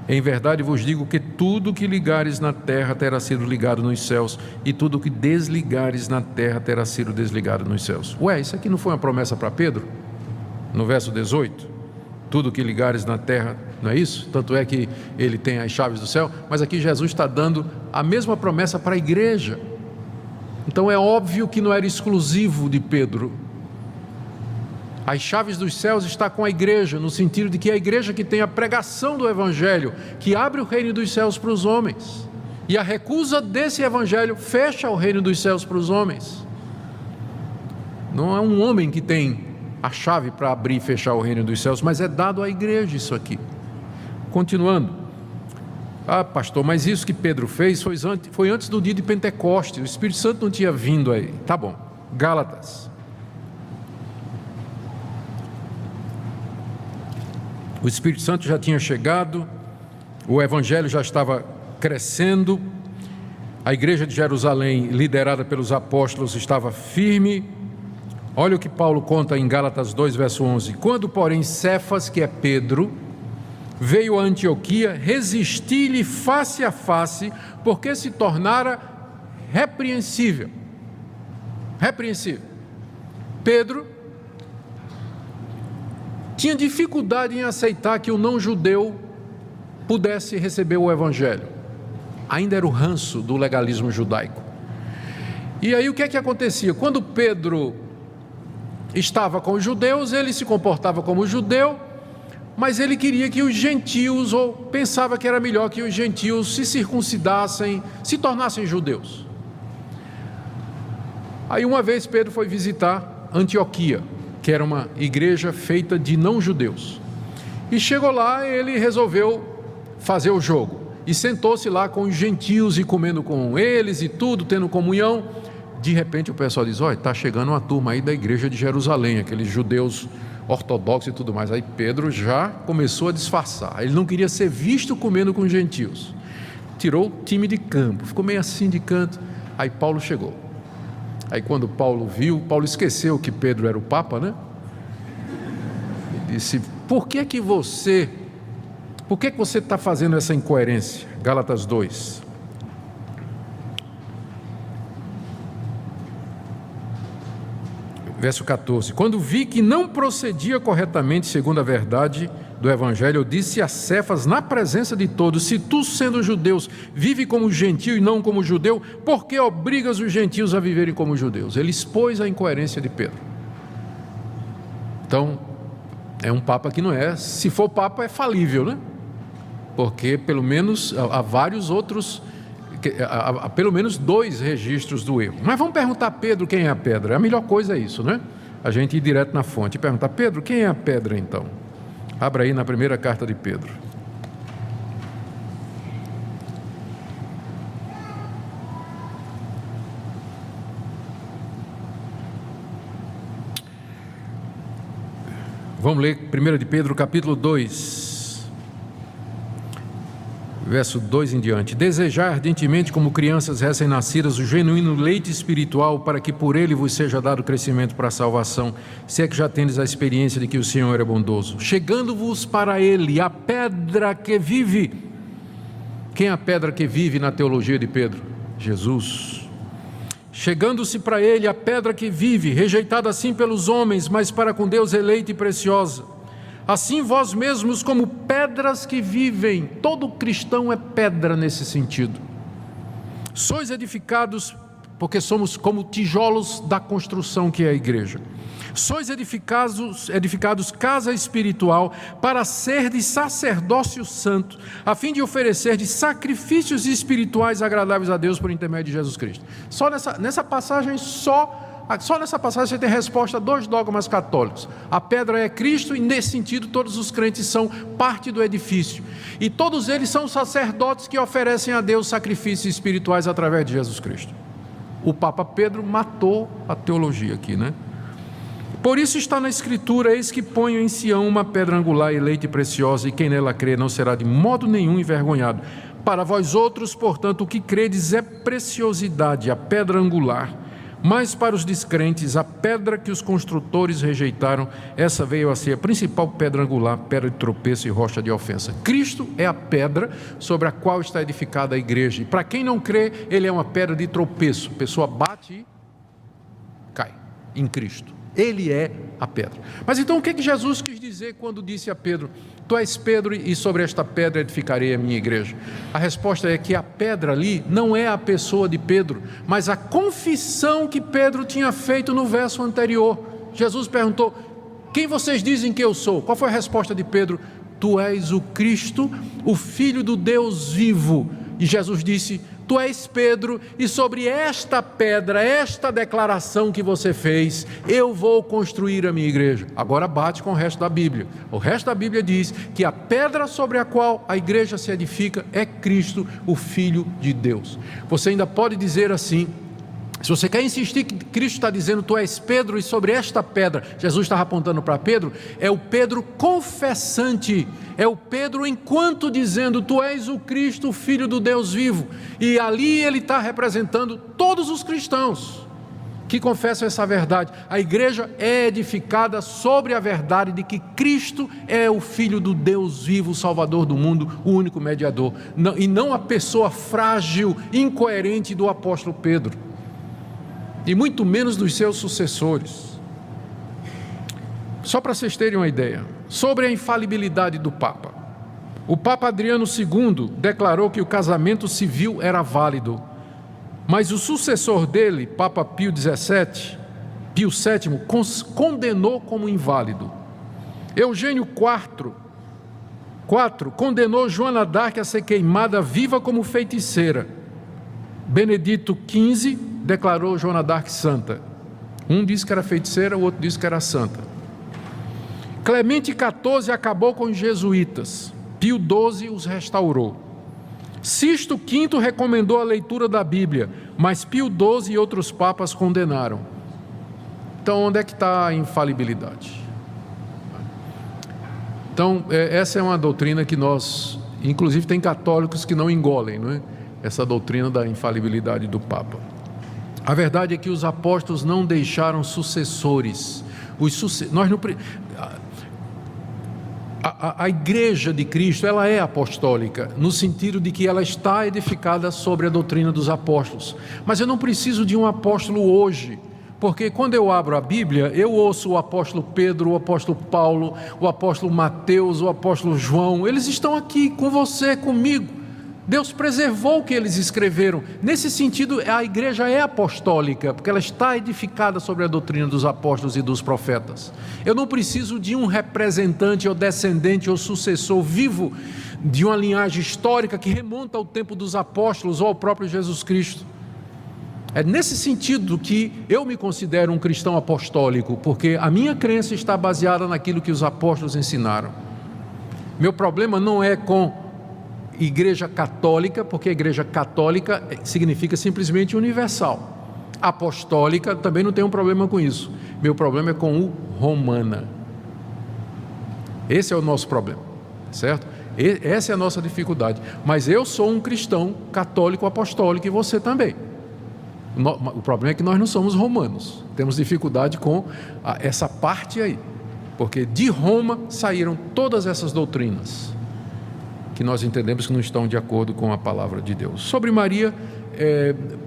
Em verdade vos digo que tudo que ligares na terra terá sido ligado nos céus, e tudo que desligares na terra terá sido desligado nos céus. Ué, isso aqui não foi uma promessa para Pedro? No verso 18, tudo que ligares na terra, não é isso? Tanto é que ele tem as chaves do céu, mas aqui Jesus está dando a mesma promessa para a igreja. Então é óbvio que não era exclusivo de Pedro. As chaves dos céus está com a igreja, no sentido de que é a igreja que tem a pregação do evangelho, que abre o reino dos céus para os homens, e a recusa desse evangelho fecha o reino dos céus para os homens. Não é um homem que tem a chave para abrir e fechar o reino dos céus, mas é dado à igreja isso aqui. Continuando: ah, pastor, mas isso que Pedro fez foi antes do dia de Pentecostes, o Espírito Santo não tinha vindo aí. Tá bom. Gálatas. O Espírito Santo já tinha chegado, o evangelho já estava crescendo, a igreja de Jerusalém, liderada pelos apóstolos, estava firme. Olha o que Paulo conta em Gálatas 2, verso 11: quando, porém, Cefas, que é Pedro, veio a Antioquia, resisti-lhe face a face, porque se tornara repreensível. Pedro tinha dificuldade em aceitar que o não-judeu pudesse receber o evangelho. ainda era o ranço do legalismo judaico. E aí o que é que acontecia? Quando Pedro estava com os judeus, ele se comportava como judeu, mas ele queria que os gentios, ou pensava que era melhor que os gentios se circuncidassem, se tornassem judeus. Aí uma vez Pedro foi visitar Antioquia, que era uma igreja feita de não-judeus. E chegou lá, ele resolveu fazer o jogo. E sentou-se lá com os gentios e comendo com eles e tudo, tendo comunhão. De repente o pessoal diz: olha, está chegando uma turma aí da igreja de Jerusalém, aqueles judeus ortodoxos e tudo mais. Aí Pedro já começou a disfarçar. Ele não queria ser visto comendo com os gentios. Tirou o time de campo, ficou meio assim de canto. Aí Paulo chegou. Aí quando Paulo viu, Paulo esqueceu que Pedro era o Papa, né? E disse: por que você está fazendo essa incoerência? Gálatas 2. Verso 14: quando vi que não procedia corretamente segundo a verdade do Evangelho, eu disse a Cefas na presença de todos: se tu, sendo judeus, vive como gentio e não como judeu, por que obrigas os gentios a viverem como judeus? Ele expôs a incoerência de Pedro. Então, é um papa que não é, se for papa é falível, né? Porque pelo menos há vários outros, há pelo menos 2 registros do erro. Mas vamos perguntar a Pedro quem é a pedra. A melhor coisa é isso, né? A gente ir direto na fonte e perguntar: Pedro, quem é a pedra então? Abra aí na primeira carta de Pedro. Vamos ler 1 de Pedro, capítulo 2, verso 2 em diante. Desejar ardentemente, como crianças recém-nascidas, o genuíno leite espiritual, para que por ele vos seja dado crescimento para a salvação, se é que já tendes a experiência de que o Senhor é bondoso. Chegando-vos para ele, a pedra que vive. Quem é a pedra que vive na teologia de Pedro? Jesus. Chegando-se para ele, a pedra que vive, rejeitada assim pelos homens, mas para com Deus eleita e preciosa. Assim vós mesmos, como pedras que vivem, todo cristão é pedra nesse sentido. Sois edificados, porque somos como tijolos da construção que é a igreja. Sois edificados casa espiritual, para ser de sacerdócio santo, a fim de oferecer de sacrifícios espirituais agradáveis a Deus por intermédio de Jesus Cristo. Só nessa passagem você tem resposta a 2 dogmas católicos. A pedra é Cristo, e nesse sentido todos os crentes são parte do edifício. E todos eles são sacerdotes que oferecem a Deus sacrifícios espirituais através de Jesus Cristo. O Papa Pedro matou a teologia aqui, né? Por isso está na Escritura: eis que ponho em Sião uma pedra angular, eleita e preciosa, e quem nela crê não será de modo nenhum envergonhado. Para vós outros, portanto, o que credes é preciosidade, a pedra angular. Mas para os descrentes, a pedra que os construtores rejeitaram, essa veio a ser a principal pedra angular, pedra de tropeço e rocha de ofensa. Cristo é a pedra sobre a qual está edificada a igreja. E para quem não crê, ele é uma pedra de tropeço. A pessoa bate e cai em Cristo. Ele é a pedra. Mas então o que Jesus quis dizer quando disse a Pedro: tu és Pedro e sobre esta pedra edificarei a minha igreja? A resposta é que a pedra ali não é a pessoa de Pedro, mas a confissão que Pedro tinha feito no verso anterior. Jesus perguntou: quem vocês dizem que eu sou? Qual foi a resposta de Pedro? Tu és o Cristo, o Filho do Deus vivo. E Jesus disse: tu és Pedro, e sobre esta pedra, esta declaração que você fez, eu vou construir a minha igreja. Agora bate com o resto da Bíblia. O resto da Bíblia diz que a pedra sobre a qual a igreja se edifica é Cristo, o Filho de Deus. Você ainda pode dizer assim: se você quer insistir que Cristo está dizendo tu és Pedro, e sobre esta pedra, Jesus estava apontando para Pedro, é o Pedro confessante, é o Pedro enquanto dizendo tu és o Cristo, o Filho do Deus vivo. E ali ele está representando todos os cristãos que confessam essa verdade. A igreja é edificada sobre a verdade de que Cristo é o Filho do Deus vivo, o Salvador do mundo, o único mediador, e não a pessoa frágil, incoerente do apóstolo Pedro, e muito menos dos seus sucessores. Só para vocês terem uma ideia sobre a infalibilidade do Papa. O Papa Adriano II declarou que o casamento civil era válido, mas o sucessor dele, Papa Pio VII, condenou como inválido. Eugênio IV condenou Joana d'Arc a ser queimada viva como feiticeira. Benedito XV declarou Joana d'Arc santa. Um disse que era feiticeira, o outro disse que era santa. Clemente XIV acabou com os jesuítas. Pio XII os restaurou. Sisto V recomendou a leitura da Bíblia, mas Pio XII e outros papas condenaram. Então, onde é que está a infalibilidade? Então, essa é uma doutrina que nós, inclusive tem católicos que não engolem, não é? Essa doutrina da infalibilidade do Papa. A verdade é que os apóstolos não deixaram sucessores. A igreja de Cristo, ela é apostólica, no sentido de que ela está edificada sobre a doutrina dos apóstolos. Mas eu não preciso de um apóstolo hoje, porque quando eu abro a Bíblia, eu ouço o apóstolo Pedro, o apóstolo Paulo, o apóstolo Mateus, o apóstolo João, eles estão aqui com você, comigo. Deus preservou o que eles escreveram. Nesse sentido, a igreja é apostólica, porque ela está edificada sobre a doutrina dos apóstolos e dos profetas. Eu não preciso de um representante ou descendente ou sucessor vivo de uma linhagem histórica que remonta ao tempo dos apóstolos ou ao próprio Jesus Cristo. É nesse sentido que eu me considero um cristão apostólico, porque a minha crença está baseada naquilo que os apóstolos ensinaram. Meu problema não é com igreja católica, porque a igreja católica significa simplesmente universal. Apostólica, também não tenho um problema com isso. Meu problema é com o romana. Esse é o nosso problema, certo? Essa é a nossa dificuldade. Mas eu sou um cristão católico apostólico e você também. O problema é que nós não somos romanos. Temos dificuldade com essa parte aí, porque de Roma saíram todas essas doutrinas que nós entendemos que não estão de acordo com a palavra de Deus. Sobre Maria,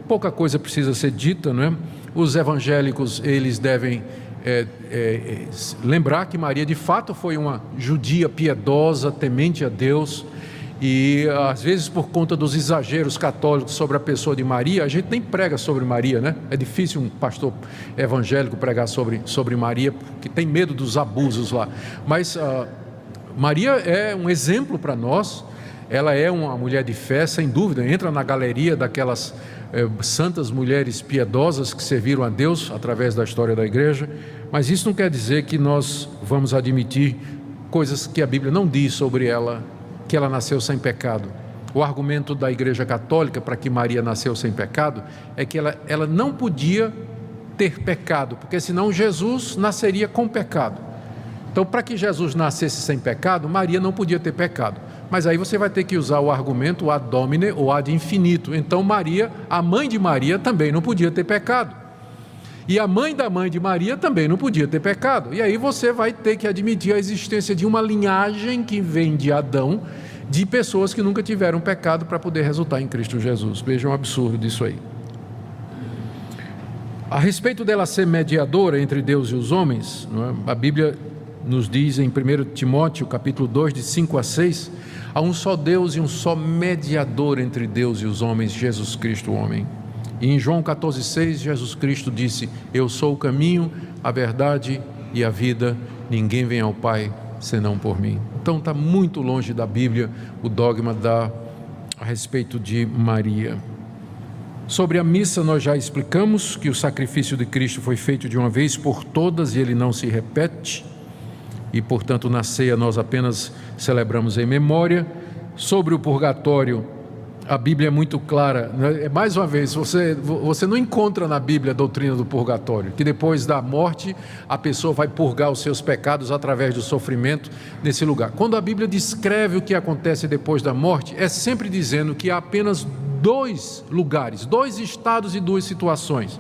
pouca coisa precisa ser dita, não é? Os evangélicos, eles devem lembrar que Maria de fato foi uma judia piedosa, temente a Deus, e às vezes por conta dos exageros católicos sobre a pessoa de Maria, a gente nem prega sobre Maria, né? É difícil um pastor evangélico pregar sobre Maria, porque tem medo dos abusos lá, mas Maria é um exemplo para nós. Ela é uma mulher de fé, sem dúvida, entra na galeria daquelas santas mulheres piedosas que serviram a Deus através da história da igreja, mas isso não quer dizer que nós vamos admitir coisas que a Bíblia não diz sobre ela, que ela nasceu sem pecado. O argumento da igreja católica para que Maria nasceu sem pecado é que ela não podia ter pecado, porque senão Jesus nasceria com pecado. Então, para que Jesus nascesse sem pecado, Maria não podia ter pecado. Mas aí você vai ter que usar o argumento ad hominem ou ad infinito. Então Maria, a mãe de Maria, também não podia ter pecado. E a mãe da mãe de Maria também não podia ter pecado. E aí você vai ter que admitir a existência de uma linhagem que vem de Adão, de pessoas que nunca tiveram pecado para poder resultar em Cristo Jesus. Vejam o absurdo disso aí. A respeito dela ser mediadora entre Deus e os homens, não é? A Bíblia nos diz em 1 Timóteo, capítulo 2, de 5 a 6, há um só Deus e um só mediador entre Deus e os homens, Jesus Cristo, o homem. E em João 14, 6, Jesus Cristo disse: eu sou o caminho, a verdade e a vida, ninguém vem ao Pai senão por mim. Então está muito longe da Bíblia o dogma a respeito de Maria. Sobre a missa nós já explicamos que o sacrifício de Cristo foi feito de uma vez por todas e ele não se repete. E, portanto, na ceia nós apenas celebramos em memória. Sobre o purgatório, a Bíblia é muito clara. Mais uma vez, você não encontra na Bíblia a doutrina do purgatório, que depois da morte a pessoa vai purgar os seus pecados através do sofrimento nesse lugar. Quando a Bíblia descreve o que acontece depois da morte, é sempre dizendo que há apenas dois lugares, dois estados e duas situações.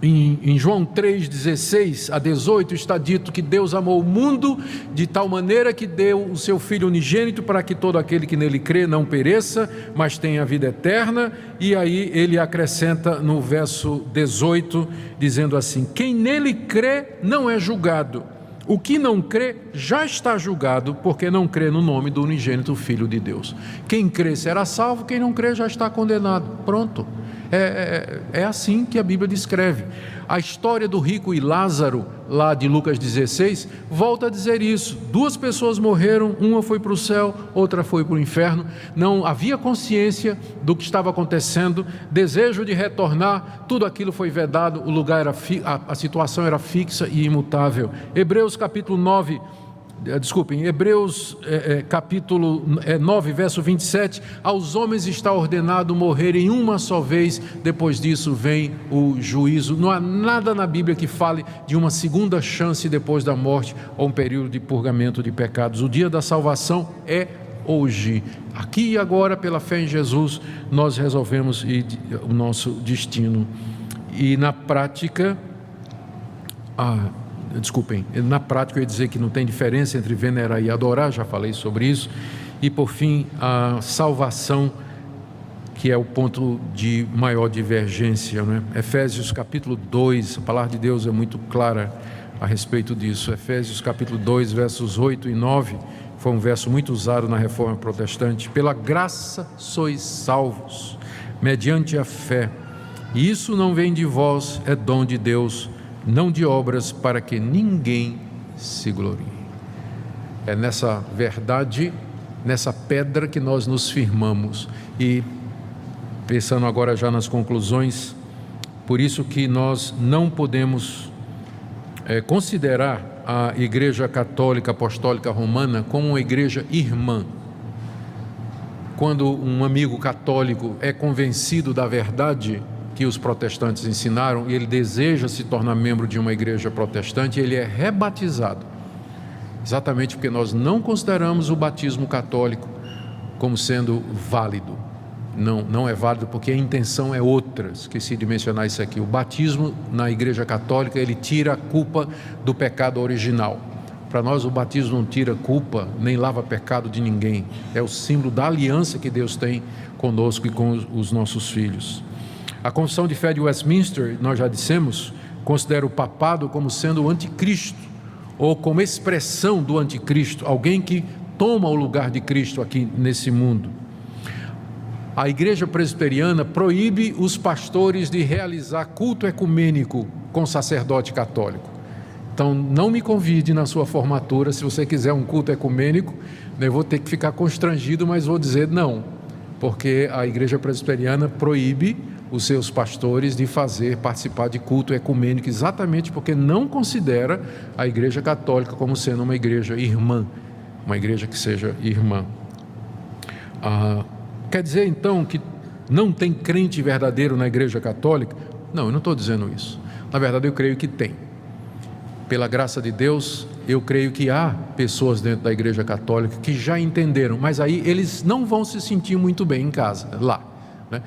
Em João 3, 16 a 18 está dito que Deus amou o mundo de tal maneira que deu o seu Filho unigênito para que todo aquele que nele crê não pereça, mas tenha vida eterna. E aí ele acrescenta no verso 18, dizendo assim: quem nele crê não é julgado, O que não crê já está julgado, porque não crê no nome do unigênito Filho de Deus. Quem crê será salvo, quem não crê já está condenado. Pronto. É assim que a Bíblia descreve. A história do rico e Lázaro, lá de Lucas 16, volta a dizer isso. 2 pessoas morreram, uma foi para o céu, outra foi para o inferno. Não havia consciência do que estava acontecendo, desejo de retornar, tudo aquilo foi vedado, o lugar era a situação era fixa e imutável. Hebreus capítulo 9, verso 27, aos homens está ordenado morrerem uma só vez, depois disso vem o juízo. Não há nada na Bíblia que fale de uma segunda chance depois da morte, ou um período de purgamento de pecados. O dia da salvação é hoje, aqui e agora, pela fé em Jesus, nós resolvemos o nosso destino. E na prática, na prática eu ia dizer que não tem diferença entre venerar e adorar, já falei sobre isso. E por fim, a salvação, que é o ponto de maior divergência, né? Efésios capítulo 2, a palavra de Deus é muito clara a respeito disso. Efésios capítulo 2, versos 8 e 9, foi um verso muito usado na Reforma Protestante. Pela graça sois salvos, mediante a fé, e isso não vem de vós, é dom de Deus, não de obras, para que ninguém se glorie. É nessa verdade, nessa pedra que nós nos firmamos. E pensando agora já nas conclusões, por isso que nós não podemos considerar a Igreja Católica Apostólica Romana como uma igreja irmã. Quando um amigo católico é convencido da verdade que os protestantes ensinaram, e ele deseja se tornar membro de uma igreja protestante, ele é rebatizado, exatamente porque nós não consideramos o batismo católico como sendo válido. Não é válido porque a intenção é outra. Esqueci de mencionar isso aqui. O batismo na igreja católica, ele tira a culpa do pecado original. Para nós o batismo não tira culpa, nem lava pecado de ninguém. É o símbolo da aliança que Deus tem conosco e com os nossos filhos. A Confissão de Fé de Westminster, nós já dissemos, considera o papado como sendo o anticristo, ou como expressão do anticristo, alguém que toma o lugar de Cristo aqui nesse mundo. A Igreja Presbiteriana proíbe os pastores de realizar culto ecumênico com sacerdote católico. Então, não me convide na sua formatura, se você quiser um culto ecumênico, eu vou ter que ficar constrangido, mas vou dizer não, porque a Igreja Presbiteriana proíbe os seus pastores de participar de culto ecumênico, exatamente porque não considera a Igreja Católica como sendo uma igreja irmã, uma igreja que seja irmã. Quer dizer então que não tem crente verdadeiro na Igreja Católica? Não, eu não estou dizendo isso. Na verdade, eu creio que tem. Pela graça de Deus, eu creio que há pessoas dentro da Igreja Católica que já entenderam, mas aí eles não vão se sentir muito bem em casa, lá, né?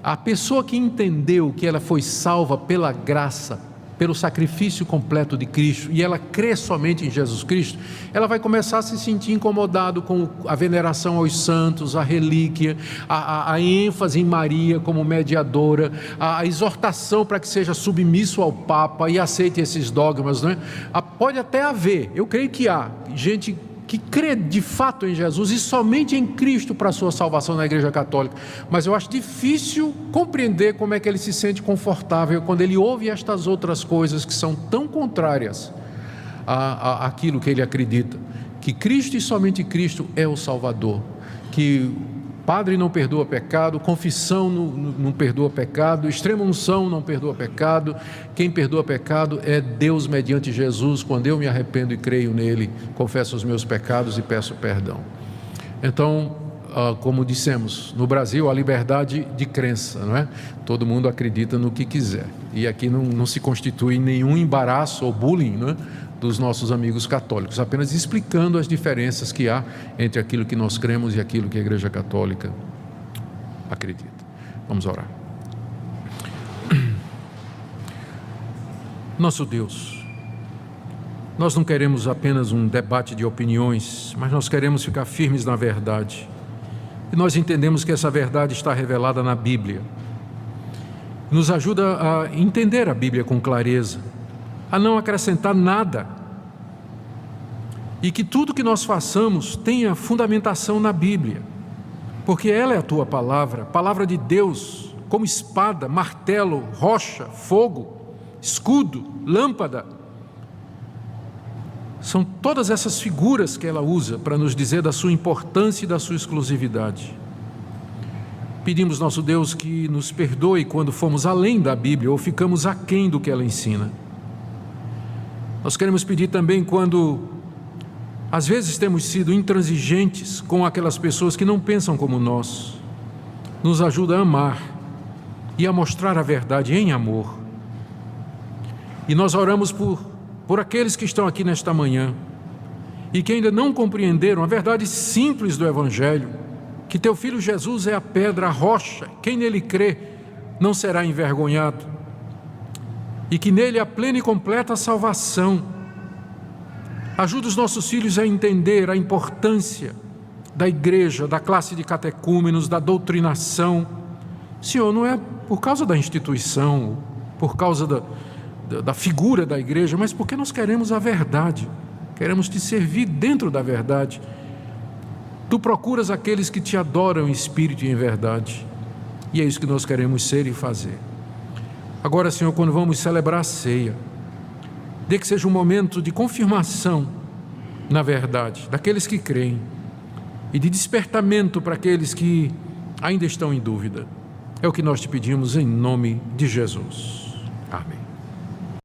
A pessoa que entendeu que ela foi salva pela graça, pelo sacrifício completo de Cristo, e ela crê somente em Jesus Cristo, ela vai começar a se sentir incomodado com a veneração aos santos, a relíquia, a ênfase em Maria como mediadora, a exortação para que seja submisso ao Papa e aceite esses dogmas, né? Pode até haver, eu creio que há gente que crê de fato em Jesus e somente em Cristo para a sua salvação na Igreja Católica, mas eu acho difícil compreender como é que ele se sente confortável quando ele ouve estas outras coisas que são tão contrárias àquilo que ele acredita, que Cristo e somente Cristo é o Salvador, que Padre não perdoa pecado, confissão não perdoa pecado, extrema unção não perdoa pecado, quem perdoa pecado é Deus mediante Jesus. Quando eu me arrependo e creio nele, confesso os meus pecados e peço perdão. Então, como dissemos, no Brasil há liberdade de crença, não é? Todo mundo acredita no que quiser, e aqui não se constitui nenhum embaraço ou bullying, não é, dos nossos amigos católicos, apenas explicando as diferenças que há entre aquilo que nós cremos e aquilo que a Igreja Católica acredita. Vamos orar. Nosso Deus, nós não queremos apenas um debate de opiniões, mas nós queremos ficar firmes na verdade, e nós entendemos que essa verdade está revelada na Bíblia. Nos ajuda a entender a Bíblia com clareza, a não acrescentar nada e que tudo que nós façamos tenha fundamentação na Bíblia, porque ela é a tua palavra, palavra de Deus, como espada, martelo, rocha, fogo, escudo, lâmpada. São todas essas figuras que ela usa para nos dizer da sua importância e da sua exclusividade. Pedimos, nosso Deus, que nos perdoe quando fomos além da Bíblia ou ficamos aquém do que ela ensina. Nós queremos pedir também quando, às vezes, temos sido intransigentes com aquelas pessoas que não pensam como nós. Nos ajuda a amar e a mostrar a verdade em amor. E nós oramos por aqueles que estão aqui nesta manhã e que ainda não compreenderam a verdade simples do Evangelho, que teu Filho Jesus é a pedra, a rocha, quem nele crê não será envergonhado, e que nele há plena e completa salvação. Ajuda os nossos filhos a entender a importância da igreja, da classe de catecúmenos, da doutrinação. Senhor, não é por causa da instituição, por causa da figura da igreja, mas porque nós queremos a verdade, queremos te servir dentro da verdade. Tu procuras aqueles que te adoram em espírito e em verdade, e é isso que nós queremos ser e fazer. Agora, Senhor, quando vamos celebrar a ceia, dê que seja um momento de confirmação na verdade daqueles que creem e de despertamento para aqueles que ainda estão em dúvida. É o que nós te pedimos em nome de Jesus. Amém.